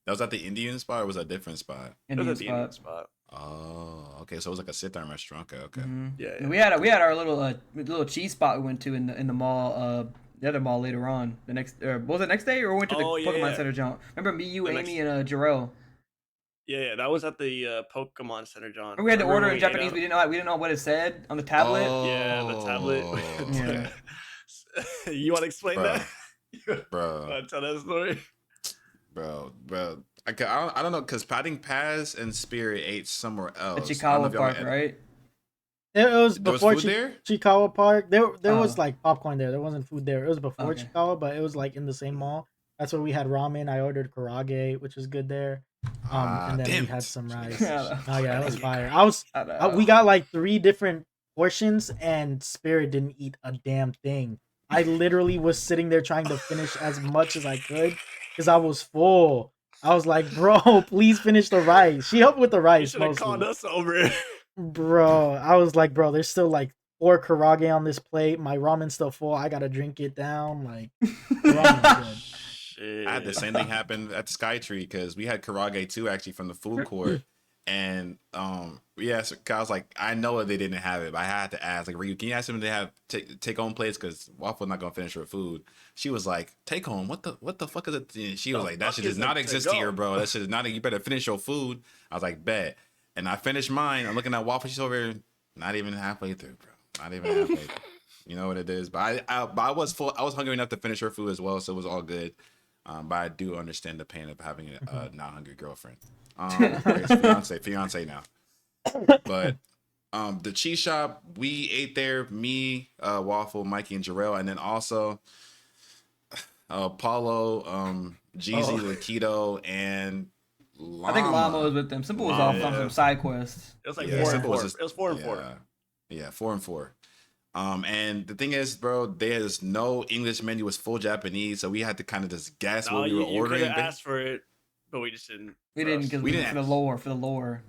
That was at the Indian spot or was that a different spot? It was Indian at the Indian spot. spot. Oh, okay. So it was like a sit down restaurant. Okay. Mhm. Yeah, And we had our little cheese spot we went to in the mall. The other mall later on. The next was it next day or we went to the Oh, yeah, Pokemon yeah. Center jump? Remember me, you, The Amy, and Jarrell. Yeah, that was at the Pokemon Center, John. Remember we had to Remember order when in ate Japanese. out? We didn't know what it said on the tablet. Yeah, the tablet. Yeah. You want to explain Bro. that? Bro, Want to tell that story? bro. I don't know because I think Paz and Spirit ate somewhere The else. I don't know Chikawa if y'all Park, ate- right? It was There was before food there? Chikawa Park. There was Oh. like popcorn there. There wasn't food there. It was before Okay. Chikawa, but it was like in the same mall. That's where we had ramen. I ordered Kage, which is good there. And then damn we had it. some rice. Yeah. Oh yeah, that was fire. We got like 3 different portions, and Spirit didn't eat a damn thing. I literally was sitting there trying to finish as much as I could because I was full. I was like, bro, please finish the rice. She helped with the You rice should have called mostly. us over. Bro, I was like, bro, there's still like 4 Kage on this plate. My ramen's still full. I gotta drink it down. Like, the ramen's good. Shit. I had the same thing happen at Skytree because we had karage too actually from the food court, and so I was like, I know they didn't have it, but I had to ask like, Ryu, can you ask them if they have take home plates because Waffle not gonna finish her food. She was like, take home, what the fuck is it? And she was like, that fuck shit does is not a exist to-go? here, bro. That shit is not. You better finish your food. I was like, bet, and I finished mine. I'm looking at Waffle. She's over here, not even halfway through, bro. Not even halfway through. You know what it is, but I was full. I was hungry enough to finish her food as well, so it was all good. But I do understand the pain of having a not hungry girlfriend. Fiance now. But the cheese shop, we ate there. Me, Waffle, Mikey, and Jarrell, and then also Paulo, Jeezy, Oh. Lakido, and I think Llama was Llama. with them. Simple was off on Yeah. some side quests. It was like Yeah, 4 and Simple 4. was just It was 4 and 4. yeah, 4 and 4. And the thing is, bro, there's no English menu, it was full Japanese, so we had to kind of just guess No, what we were you could ordering. have asked for it, but we just didn't. We for didn't us. because We we didn't for the ask. lore. For the lore.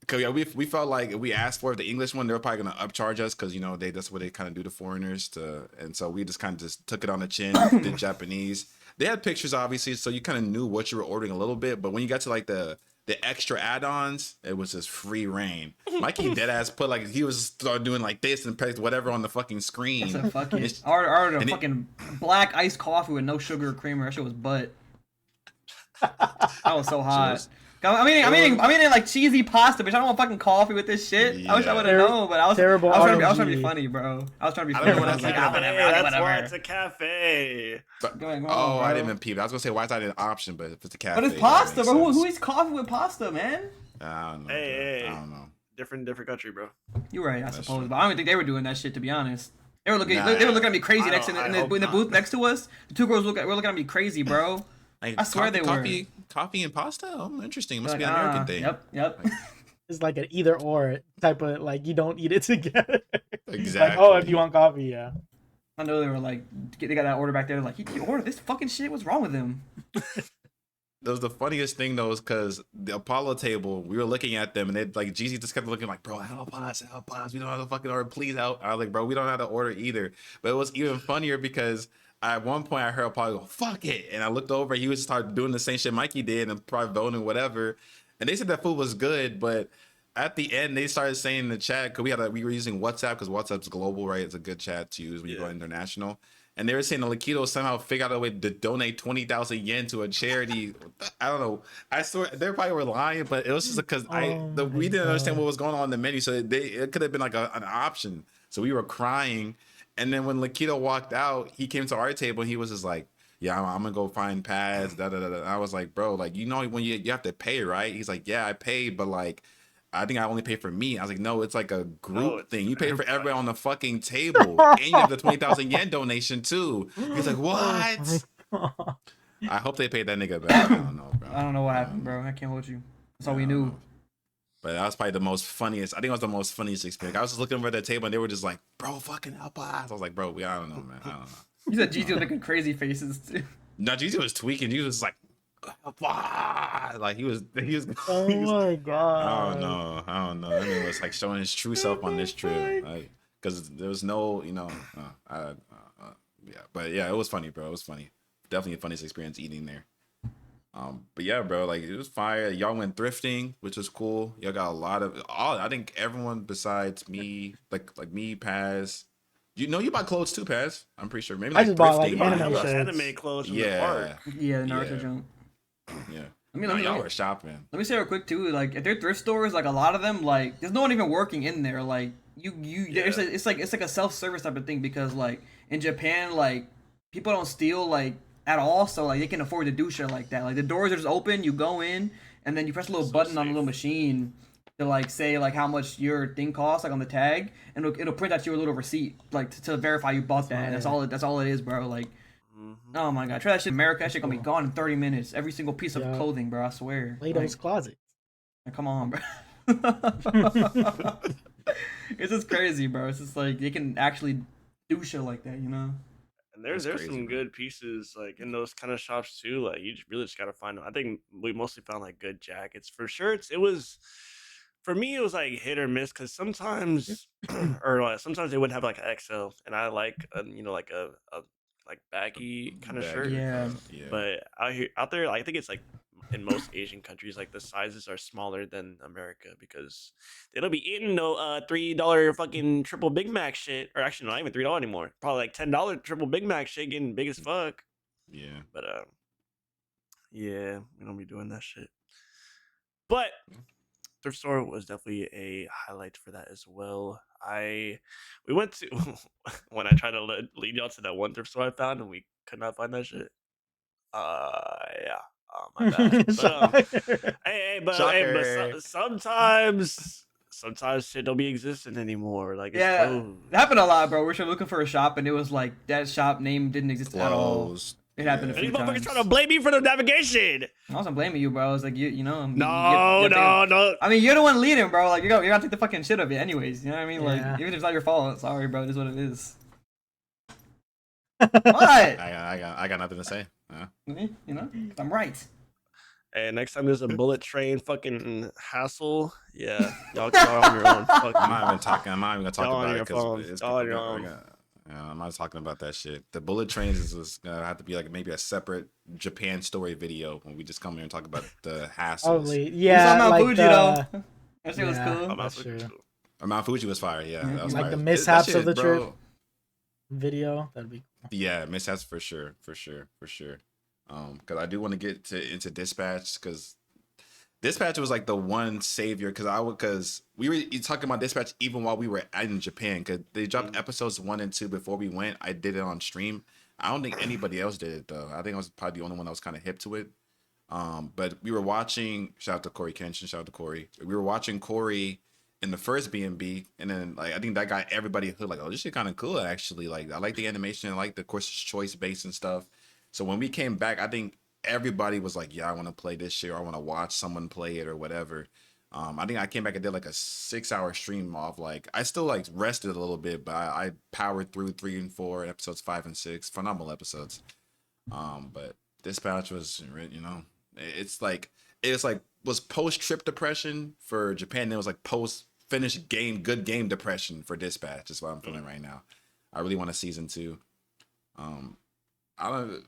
Cause yeah, we felt like if we asked for the English one, they were probably gonna upcharge us because that's what they kind of do to foreigners. And so we just kind of just took it on the chin, did Japanese. They had pictures obviously, so you kind of knew what you were ordering a little bit. But when you got to like the extra add-ons, it was just free reign. Mikey deadass put like he was start doing like this and pressed whatever on the fucking screen. I said, fuck it. It's- I ordered a and it- fucking black iced coffee with no sugar or creamer. That shit was butt. That was so hot. was- I'm eating like cheesy pasta, bitch. I don't want fucking coffee with this shit. I wish I Yeah. would have known, but I was Terrible trying to be RNG. funny, bro. I was trying to be I funny. don't know When I what was like, that's ah, whatever, Hey, that's whatever. why it's a cafe. Go on, Oh, I bro. didn't even peep. I was gonna say why is that an option, but if it's a cafe, But it's that pasta, makes bro. Who sense. eats coffee with pasta, man? I don't know. Hey, bro. hey. I don't know. Different country, bro. You're right, I That's suppose, true. but I don't even think they were doing that shit. To be honest, they were looking. Nah. They were looking at me crazy I next don't- in I the hope booth not. next to us. The two girls were looking at me crazy, bro. Like, I swear they were. coffee and pasta. Oh, interesting. Must Like, be an American thing. Yep. It's like an either or type of like you don't eat it together. Exactly. Like, oh, if you want coffee, yeah. I know they were like, they got that order back there. Like, he ordered this fucking shit. What's wrong with him? That was the funniest thing though, is because the Apollo table, we were looking at them and they like Jeezy just kept looking like, bro, help us. We don't have to fucking order. Please help. I was like, bro, we don't have to order either. But it was even funnier because at one point I heard Apollo go, fuck it. And I looked over, he was started doing the same shit Mikey did and probably voting whatever. And they said that food was good, but at the end they started saying in the chat, because we were using WhatsApp because WhatsApp's global, right? It's a good chat to use when you go international. And they were saying the Lakido somehow figured out a way to donate 20,000 yen to a charity. I don't know. I swear they probably were lying, but it was just because we didn't understand what was going on in the menu, so it could have been like an option. So we were crying, and then when Lakido walked out, he came to our table and he was just like, "Yeah, I'm gonna go find pads." Da da da. Da. I was like, "Bro, like when you have to pay, right?" He's like, "Yeah, I paid, but like." I think I only pay for me. I was like, no, it's like a group thing. You pay for everybody on the fucking table, and you have the 20,000 yen donation too. He's like, what? Oh I hope they paid that nigga back. I don't know, bro. I don't know what happened, bro. I can't hold you. That's all we knew. But that was probably the most funniest. I think it was the most funniest experience. I was just looking over at the table and they were just like, bro, fucking help us. I was like, bro, I don't know, man. I don't know. You said GT was making crazy faces too. No, Jeezy was tweaking. He was like, help us. Like he was. Oh my god. I don't know. That man was like showing his true self on this trip. Because there was no, yeah. But yeah, it was funny, bro. It was funny. Definitely the funniest experience eating there. But yeah, bro, like it was fire. Y'all went thrifting, which was cool. Y'all got a lot of I think everyone besides me, like me, Paz. You buy clothes too, Paz. I'm pretty sure. Maybe I like just bought, like, thrifting. anime Those shirts. anime clothes from the Yeah, park. Yeah, the Naruto Yeah. jump. yeah. Let me Y'all were shopping. Let me say real quick too. Like, if they're thrift stores, like a lot of them, like there's no one even working in there. Like it's like a self-service type of thing because like in Japan, like people don't steal like at all, so like they can afford to do shit like that. Like the doors are just open, you go in, and then you press a little button on a little machine to like say like how much your thing costs, like on the tag, and it'll print out you a little receipt like to verify you bought that. And that's all it is, bro. Like. Oh my god, try that shit in America, that shit gonna be gone in 30 minutes. Every single piece of Yeah. clothing, bro, I swear. Plato's Like, closet. come on, bro. It's just crazy, bro. It's just like they can actually do shit like that, you know? And there's That's crazy, some man. good pieces like in those kind of shops too. Like you really just gotta find them. I think we mostly found like good jackets for shirts. It was for me, it was like hit or miss because sometimes, or sometimes they wouldn't have like an XL, and I like like a like baggy kind of shirt. Yeah. Yeah. But out there, I think it's like in most Asian countries, like the sizes are smaller than America because they don't be eating no $3 fucking triple Big Mac shit, or actually not even $3 anymore. Probably like $10 triple Big Mac shit, getting big as fuck. Yeah. But yeah, we don't be doing that shit. But thrift store was definitely a highlight for that as well. We went to when I tried to lead y'all to that one thrift store I found and we could not find that shit. Yeah. Oh my bad. But, Shocker. sometimes shit don't be existing anymore. Like it's Yeah. closed. It happened a lot, bro. We're looking for a shop and it was like that shop name didn't exist at all. Closed. It happened a Yeah. few These motherfuckers times. trying to blame me for the navigation. I wasn't blaming you, bro. It's like you know. No. I mean, you're the one leading, bro. Like you're gonna take the fucking shit of it, anyways. You know what I mean? Like Yeah. even if it's not your fault, sorry, bro. It is what it is. What? I got nothing to say. You know, 'cause I'm right. And next time there's a bullet train fucking hassle, yeah, y'all on your own. Fuck I'm you. not even talking. I'm not even gonna talk Y'all on about your it because phones. it's Y'all on your own. yeah, I'm not talking about that shit. The bullet trains is gonna have to be like maybe a separate Japan story video when we just come here and talk about the hassles. Probably, We saw yeah. Mount Like Fuji the, though. That shit was yeah. cool. I'm That's out true. for Mount Fuji was fire. Yeah, Yeah, that was like fire. the That mishaps shit, of the bro, trip. Video that'd be cool. Yeah, mishaps for sure. Because I do want to get into Dispatch because Dispatch was like the one savior because we were talking about Dispatch even while we were in Japan because they dropped episodes 1 and 2 before we went. I did it on stream. I don't think anybody else did it though. I think I was probably the only one that was kind of hip to it. But we were watching. Shout out to Corey Kenshin. Shout out to Corey. We were watching Corey in the first B&B, and then like I think that got everybody hooked. Like, oh, this shit kind of cool actually. Like, I like the animation. I like the course choice based and stuff. So when we came back, I think everybody was like, "Yeah, I want to play this shit, or I want to watch someone play it, or whatever." I think I came back and did like a 6-hour stream off. Like, I still like rested a little bit, but I powered through 3 and 4 episodes, 5 and 6, phenomenal episodes. But Dispatch was, you know, it's like was post trip depression for Japan. Then it was like post finished game, good game depression for Dispatch. Is what I'm feeling right now. I really want a season 2. I don't.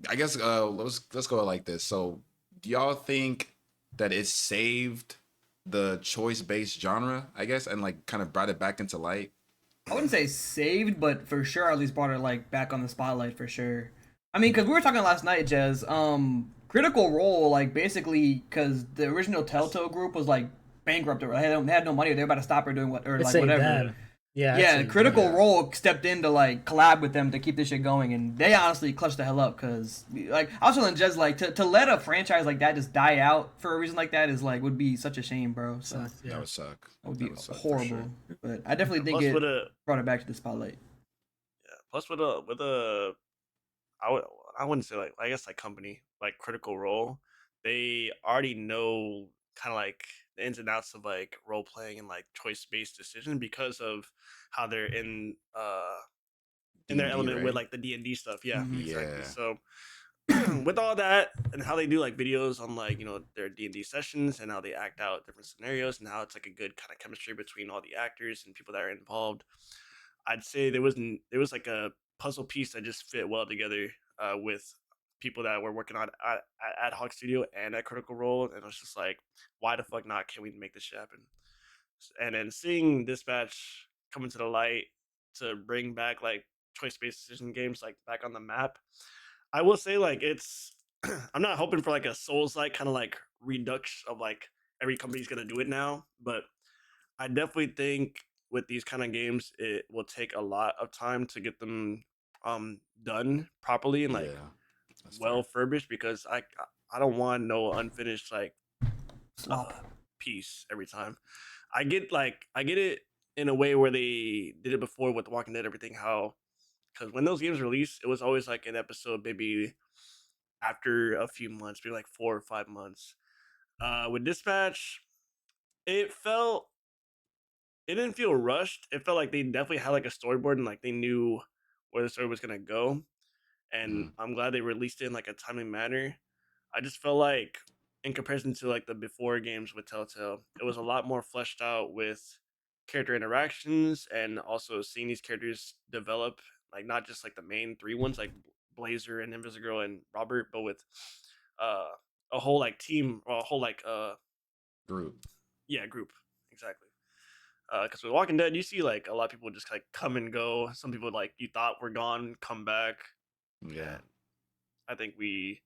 I guess let's go like this. So, do y'all think that it saved the choice based genre? I guess, and like kind of brought it back into light. I wouldn't say saved, but for sure at least brought it like back on the spotlight for sure. I mean, because we were talking last night, Jez. Critical Role, like basically, because the original Telltale group was like bankrupt or they had no money. They were about to stop or doing what or I'd like say whatever. them. Yeah. I'd Yeah, say Critical them. Role stepped in to like collab with them to keep this shit going, and they honestly clutched the hell up because like I was telling Jez like to let a franchise like that just die out for a reason like that is like would be such a shame, bro. So Sucks, yeah. That would suck. that would be suck for horrible. sure. But I definitely think Plus it with a brought it back to the spotlight. plus with a I wouldn't say like I guess like company like Critical Role, they already know kind of like the ins and outs of like role playing and like choice based decision because of how they're in their D&D, element with right? like the D&D stuff. Yeah, Mhm. exactly. Yeah. So with all that and how they do like videos on like their D&D sessions and how they act out different scenarios and how it's like a good kind of chemistry between all the actors and people that are involved, I'd say there was like a puzzle piece that just fit well together with people that were working on at Ad Hoc Studio and at Critical Role, and it was just like, why the fuck not? Can we make this shit happen? And then seeing Dispatch come into the light to bring back like choice-based decision games like back on the map, I will say like it's I'm not hoping for like a Souls-like kind of like redux of like every company's gonna do it now, but I definitely think with these kind of games, it will take a lot of time to get them done properly and like Yeah. That's well furbished because I don't want no unfinished like Slop. piece every time. I get it in a way where they did it before with The Walking Dead, everything how because when those games released, it was always like an episode maybe after a few months, maybe like 4 or 5 months. With Dispatch, it felt it didn't feel rushed. It felt like they definitely had like a storyboard and like they knew where the story was gonna go. And Mhm. I'm glad they released it in like a timely manner. I just felt like in comparison to like the before games with Telltale, it was a lot more fleshed out with character interactions and also seeing these characters develop, like not just like the main 3 ones like Blazer and Invisigirl and Robert, but with uh a whole like team or a whole like Group. group. Exactly. Because with Walking Dead, you see like a lot of people just like come and go. Some people like you thought were gone come back. Yeah. And I think we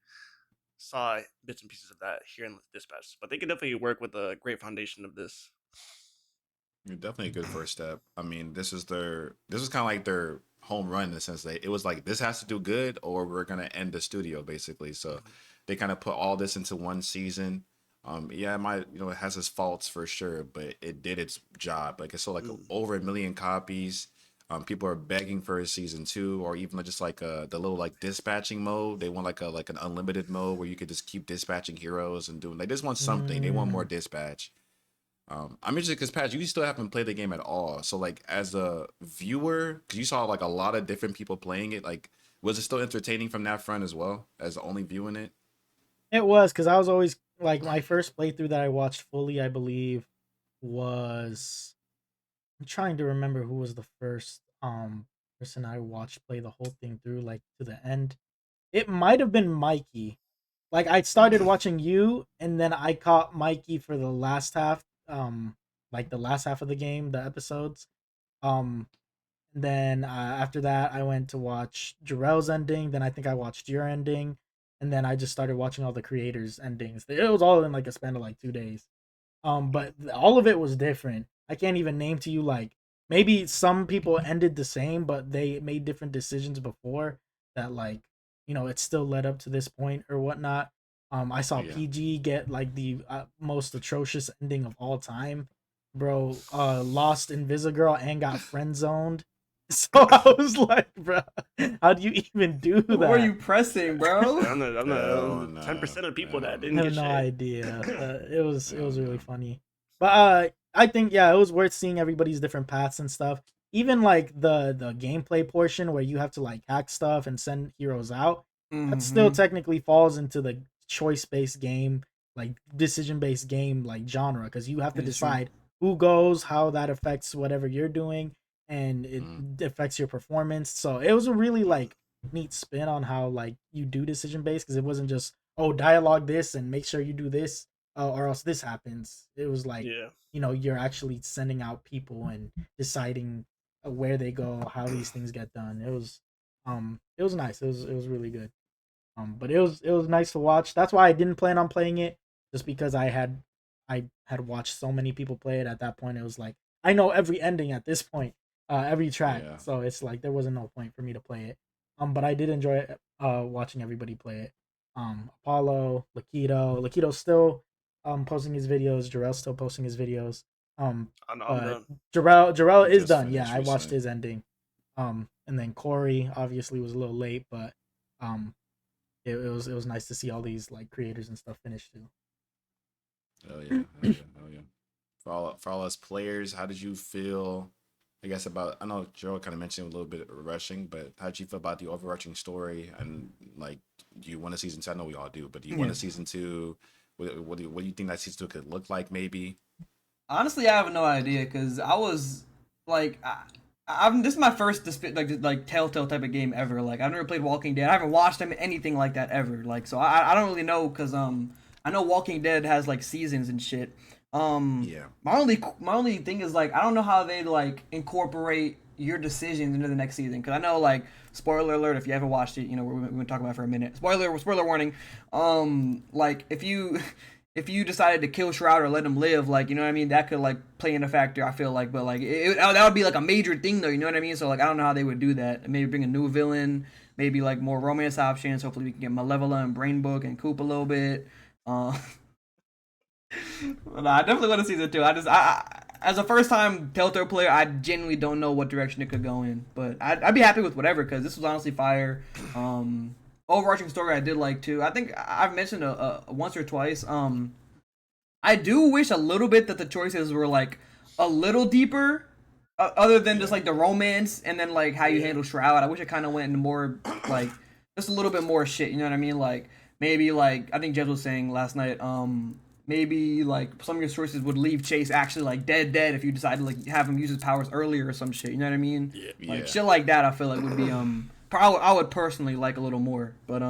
saw bits and pieces of that here in Dispatch, but they could definitely work with a great foundation of this. You're definitely a good first step. I mean, this was kind of like their home run in the sense that it was like this has to do good or we're gonna end the studio basically. So they kind of put all this into one season. Yeah, it might it has its faults for sure, but it did its job. Like it sold like over 1 million copies. People are begging for a season 2, or even just like the little like dispatching mode. They want like an unlimited mode where you could just keep dispatching heroes and doing. They just want something. They want more Mm. dispatch. I'm interested because Pat, you still haven't played the game at all. So like as a viewer, because you saw like a lot of different people playing it, like was it still entertaining from that front as well as the only viewing it? It was because I was always like my first playthrough that I watched fully, I believe, was I'm trying to remember who was the first person I watched play the whole thing through, like to the end. It might have been Mikey. Like I started watching you, and then I caught Mikey for the last half, like the last half of the game, the episodes. Um, then after that, I went to watch Jarrell's ending. Then I think I watched your ending, and then I just started watching all the creators' endings. It was all in like a span of like 2 days. But all of it was different. I can't even name to you like maybe some people ended the same, but they made different decisions before that like it still led up to this point or whatnot. I saw Yeah. PG get like the most atrocious ending of all time, bro. Lost Invisigirl and got friend zoned. So I was like, bro, how do you even do What were you that? pressing, bro? I'm Hell the no. 10% of people that Hell I didn't have get no shit. idea. no. It was Hell really no. funny, but I think yeah, it was worth seeing everybody's different paths and stuff. Even like the gameplay portion where you have to like hack stuff and send heroes out, that still Mm-hmm. technically falls into the choice based game, like decision based game like genre, because you have to It's true. decide who goes, how that affects whatever you're doing, and it Mm, affects your performance. So it was a really like neat spin on how like you do decision based because it wasn't just oh dialogue this and make sure you do this or else this happens. It was like Yeah. you're actually sending out people and deciding where they go, how these things get done. It was nice. It was really good. But it was nice to watch. That's why I didn't plan on playing it, just because I had watched so many people play it. At that point, it was like I know every ending at this point, every track. yeah. So it's like there wasn't no point for me to play it. But I did enjoy it, watching everybody play it. Apollo, Lakito's still posting his videos. Jarrell's still posting his videos. I'm But done. Jarrell He is just done. Yeah, finished I watched recently. his ending. And then Corey obviously was a little late, but um it was nice to see all these like creators and stuff finish too. Hell yeah. Hell yeah. Hell yeah. For all us players, how did you feel? I guess about I know Joe kind of mentioned a little bit of rushing, but how did you feel about the overarching story and like do you want a season 2? I know we all do, but do you want Yeah. a season 2? What do you think that season 2 could look like? Maybe. Honestly, I have no idea because I was like, I'm this is my first like Telltale type of game ever. Like I've never played Walking Dead. I haven't watched them anything like that ever. Like so I don't really know because I know Walking Dead has like seasons and shit. Yeah. My only thing is like I don't know how they like incorporate your decisions into the next season because I know like spoiler alert if you haven't watched it, we're gonna talk about it for a minute. Spoiler warning. Like if you if you decided to kill Shroud or let him live, like you know what I mean, that could like play in a factor. I feel like, but like that would be like a major thing though. You know what I mean? So like I don't know how they would do that. Maybe bring a new villain, maybe like more romance options. Hopefully we can get Malevola and Brain Book and Coop a little bit. Uh, but I definitely want to see season two. As a first time Telltale player, I genuinely don't know what direction it could go in, but I'd be happy with whatever because this was honestly fire. Overarching story I did like too. I think I've mentioned once or twice. I do wish a little bit that the choices were like a little deeper, other than just Yeah. like the romance and then like how you Yeah. handle Shroud. I wish it kind of went into more like just a little bit more shit. You know what I mean? Like maybe like I think Jez was saying last night. Maybe like some of your choices would leave Chase actually like dead if you decide to like have him use his powers earlier or some shit. You know what I mean? Yeah. Like Yeah. shit like that. I feel like would be I would personally like a little more, but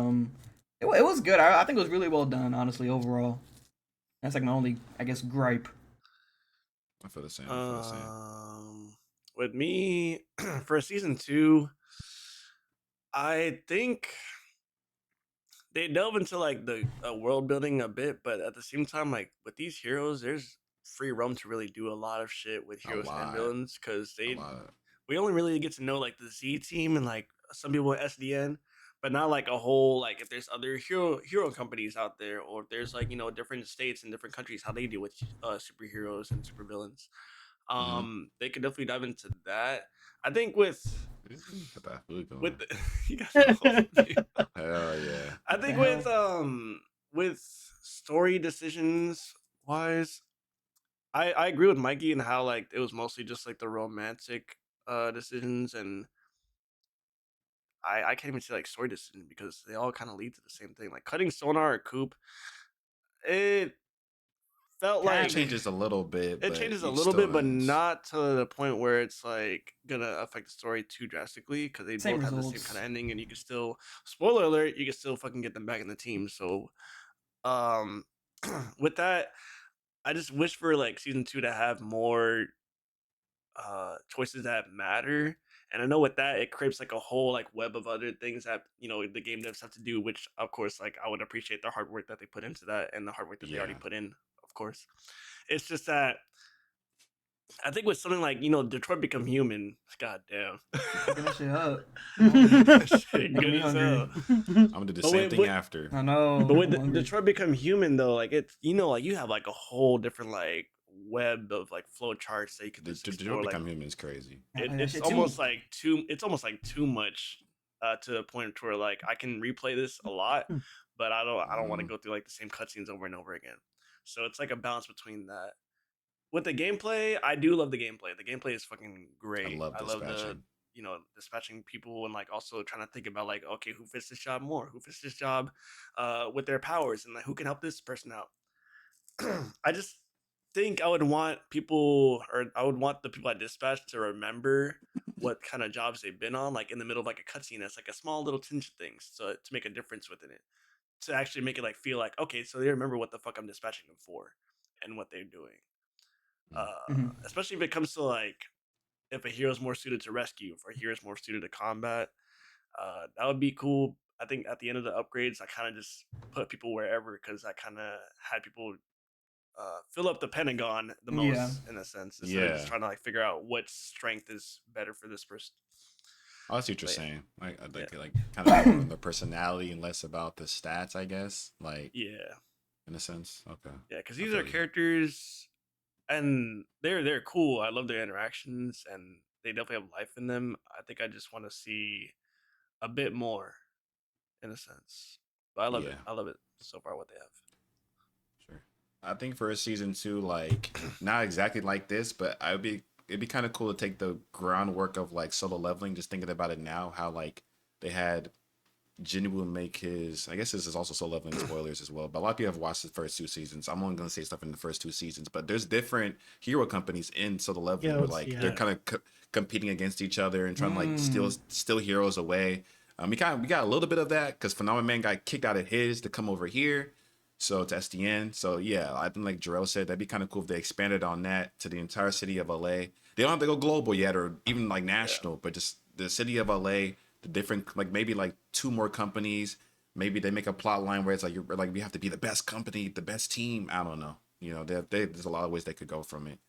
it was good. I think it was really well done. Honestly, overall. That's like my only, I guess, gripe. I feel the same. I feel the same. With me for season 2, I think they delve into like the world building a bit, but at the same time, like with these heroes, there's free roam to really do a lot of shit with A heroes and lot. villains because A they lot. we only really get to know like the Z team and like some people in SDN, but not like a whole like if there's other hero companies out there or if there's like different states and different countries how they deal with superheroes and supervillains. They could definitely dive into that. I think with Got that food going. the, you got the whole thing. Hell yeah. I think What the with story decisions wise, I agree with Mikey and how like it was mostly just like the romantic decisions, and I can't even say like story decisions because they all kind of lead to the same thing. Like cutting Sonar or Coop, it felt It like changes a little bit, it but changes a it little still bit, but ends. not to the point where it's like gonna affect the story too drastically because they Same both have the same results. kind of ending, and you can still spoiler alert, you can still fucking get them back in the team. So, um, with that, I just wish for like season 2 to have more choices that matter. And I know with that it creates like a whole like web of other things that the game devs have to do, which of course like I would appreciate the hard work that they put into that and the hard work that they already Yeah. put in, of course. It's just that I think with something like Detroit Become Human, god damn, Cooking that shit up. that shit Making good me as hungry. hell. I'm gonna do the But same thing with after. I know. but with I'm hungry. Detroit Become Human though, like it's like you have like a whole different like web of like flow charts that you could The just Detroit explore. Like Become Human is crazy. I play that it's shit too. almost like too much to the point where like I can replay this a lot, but I don't want to Mhm. go through like the same cutscenes over and over again. So it's like a balance between that. With the gameplay, I do love the gameplay. The gameplay is fucking I great. love I love the dispatching. dispatching people and like also trying to think about like okay, who fits this job more? Who fits this job with their powers and like who can help this person out? I just think I would want people, or I would want the people at dispatch to remember what kind of jobs they've been on, like in the middle of like a cutscene. That's like a small little tinge of things, so to make a difference within it, to actually make it like feel like okay, so they remember what the fuck I'm dispatching them for, and what they're doing. Mm. Especially if it comes to like if a hero's more suited to rescue, if a hero's more suited to combat, that would be cool. I think at the end of the upgrades, I kind of just put people wherever because I kind of had people fill up the Pentagon the Yeah. most in a sense instead of just Yeah. trying to like figure out what strength is better for this person. I see what you're But saying. I'd yeah, like kind of more on the personality and less about the stats, I guess. Like yeah, in a sense. Okay. yeah, because I these are feel you. characters and they're cool. I love their interactions and they definitely have life in them. I think I just want to see a bit more in a sense. But I love it. Yeah. I love it so far what they have. Sure. I think for a season 2, like not exactly like this, but it'd be kind of cool to take the groundwork of like solo leveling. Just thinking about it now, how like they had Jinwoo make his. I guess this is also solo leveling spoilers as well. But a lot of people have watched the first 2 seasons. I'm only gonna say stuff in the first 2 seasons, but there's different hero companies in solo leveling Yeah, where it's, like they're yeah. kind of competing against each other and trying to like Mm. steal heroes away. We got a little bit of that because Phenomenon Man got kicked out of his to come over here. So to SDN. So yeah, I think like Jarrell said, that'd be kind of cool if they expanded on that to the entire city of LA. They don't have to go global yet or even like Yeah. national, but just the city of LA, the different like maybe like 2 more companies. Maybe they make a plot line where it's like you're like we have to be the best company, the best team. I don't know. There's a lot of ways they could go from it.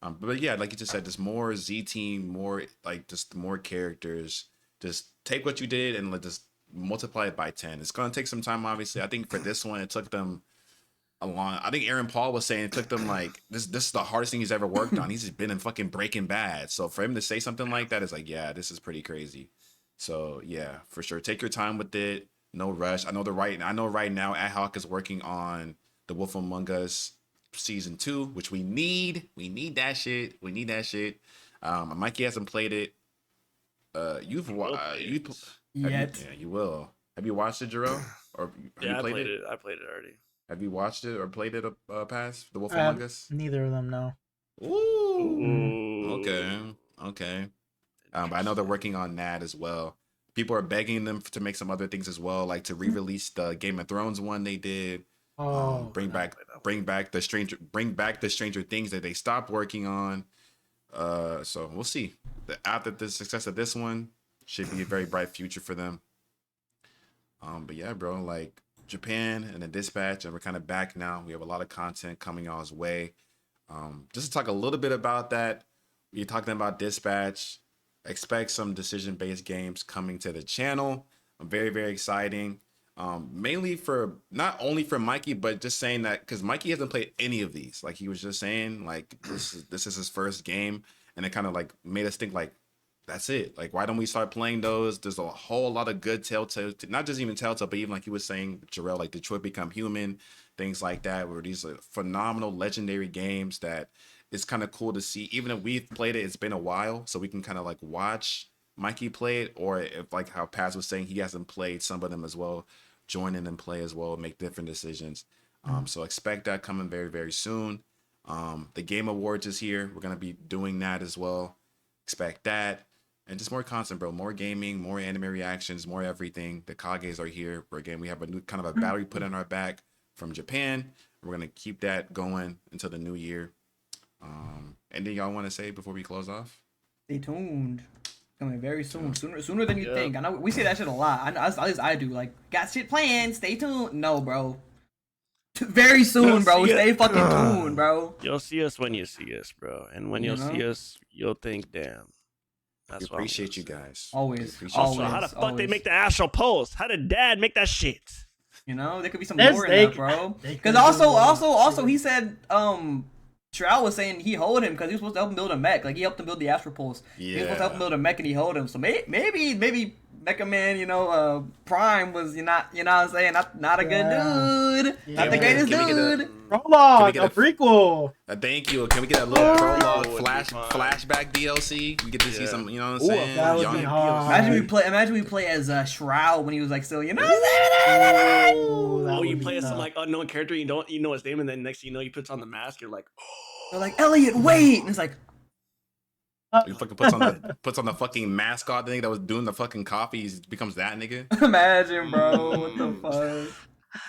But yeah, like you just said, just more Z team, more like just more characters. Just take what you did and just multiply it by 10. It's gonna take some time, obviously. I think for this one, it took them a long. I think Aaron Paul was saying it took them like this. This is the hardest thing he's ever worked on. He's just been in fucking Breaking Bad. So for him to say something like that is like, yeah, this is pretty crazy. So yeah, for sure, take your time with it. No rush. I know right now, Ad Hoc is working on The Wolf Among Us season 2, which we need. We need that shit. We need that shit. Mikey hasn't played it. I will play You it. have you? Yet. Yeah, you will. Have you watched it, Jarrell? Or have you Yeah, I played played it? it. I played it already. Have you watched it or played it past The Wolf I have Among Us? neither of them. No. Ooh, Ooh. okay, okay. But I know they're Interesting. working on that as well. People are begging them to make some other things as well, like to re-release the Game of Thrones one they did. Oh, I never played that one. Bring back the Stranger Things that they stopped working on. So we'll see. After the success of this one, should be a very bright future for them. But yeah, bro, like Japan and the Dispatch, and we're kind of back now. We have a lot of content coming y'all's way. Just to talk a little bit about that, we're talking about Dispatch. Expect some decision-based games coming to the channel. Very, very exciting. Mainly for not only for Mikey, but just saying that because Mikey hasn't played any of these. Like he was just saying, like this is his first game, and it kind of like made us think like that's it. Like why don't we start playing those? There's a whole lot of good Telltale, not just even Telltale, but even like he was saying, Jarrell, like Detroit Become Human, things like that, where these are phenomenal, legendary games that it's kind of cool to see. Even if we've played it, it's been a while, so we can kind of like watch Mikey play it, or if like how Paz was saying, he hasn't played some of them as well, join in and play as well, make different decisions. So expect that coming very, very soon. The Game Awards is here. We're gonna be doing that as well. Expect that. And just more content, bro. More gaming, more anime reactions, more everything. The Kages are here. Where again, we have a new kind of a battery put on our back from Japan. We're gonna keep that going until the new year. Anything y'all want to say before we close off? Stay tuned. Coming very soon, sooner than you think. I know we say that shit a lot. I know, at least I do. Like, got shit planned. Stay tuned. No, bro. Very soon, bro. Stay fucking tuned, bro. You'll see us when you see us, bro. And when you'll see us, you'll think, damn. We appreciate you guys. Always. Also, how the fuck they make the astral post? How did Dad make that shit? You know, there could be some more in that, bro. Because also, he said, Shroud was saying he hold him because he was supposed to help him build a mech. Like he helped him build the Astro Pulse. He was supposed to help him build a mech and he hold him. So maybe Mecha Man, Prime was what I'm saying, not a good dude. Yeah. Not the greatest dude. Prologue, a prequel. Thank you. Can we get a little prologue flashback DLC? We get to see some, you know what I'm saying? That would be hard. Imagine we play as Shroud when he was like still, you know what I'm saying? Oh, you play as some like unknown character, you know his name, and then next thing you know, he puts on the mask. You're like, They're like, Elliot, wait, and it's like, he fucking puts on the fucking mascot thing that was doing the fucking coffee. He becomes that nigga. imagine, bro, what the fuck?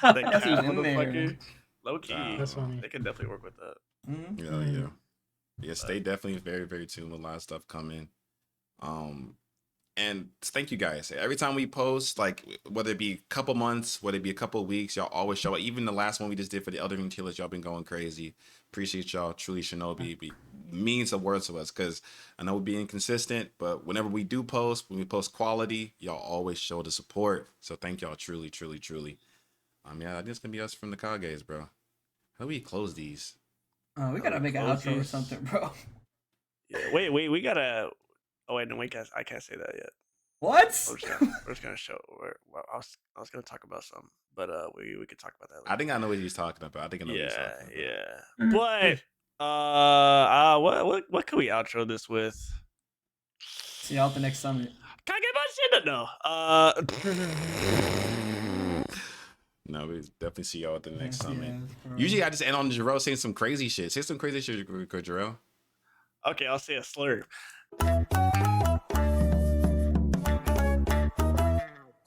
that That's cat who's in there. motherfucker. Low key, That's funny. they can definitely work with that. Mm-hmm. Yeah. Stay definitely very, very tuned with a lot of stuff coming. And thank you guys. Every time we post, like whether it be a couple months, whether it be a couple weeks, y'all always show up. Even the last one we just did for the Elden Ring Tealers, y'all been going crazy. Appreciate y'all. Truly, Shinobi means the words to us because I know we're being consistent, but whenever we do post, when we post quality, y'all always show the support. So thank y'all, truly, truly, truly. Yeah, I think it's gonna be us from the Kages, bro. How do we close these? We gotta make an outro or something, bro. Yeah, wait, we gotta. Oh wait, no, I can't say that yet. What? We're just gonna show. I was gonna talk about something, but we could talk about that later. I think I know what he's talking about. I think I know what he's talking about. But what can we outro this with? See y'all at the next summit. Can't get my shit no. No, we definitely see y'all at the next summit. Yeah, Usually I just end on Jarrell saying some crazy shit. Say some crazy shit, Jarrell. Okay, I'll say a slur.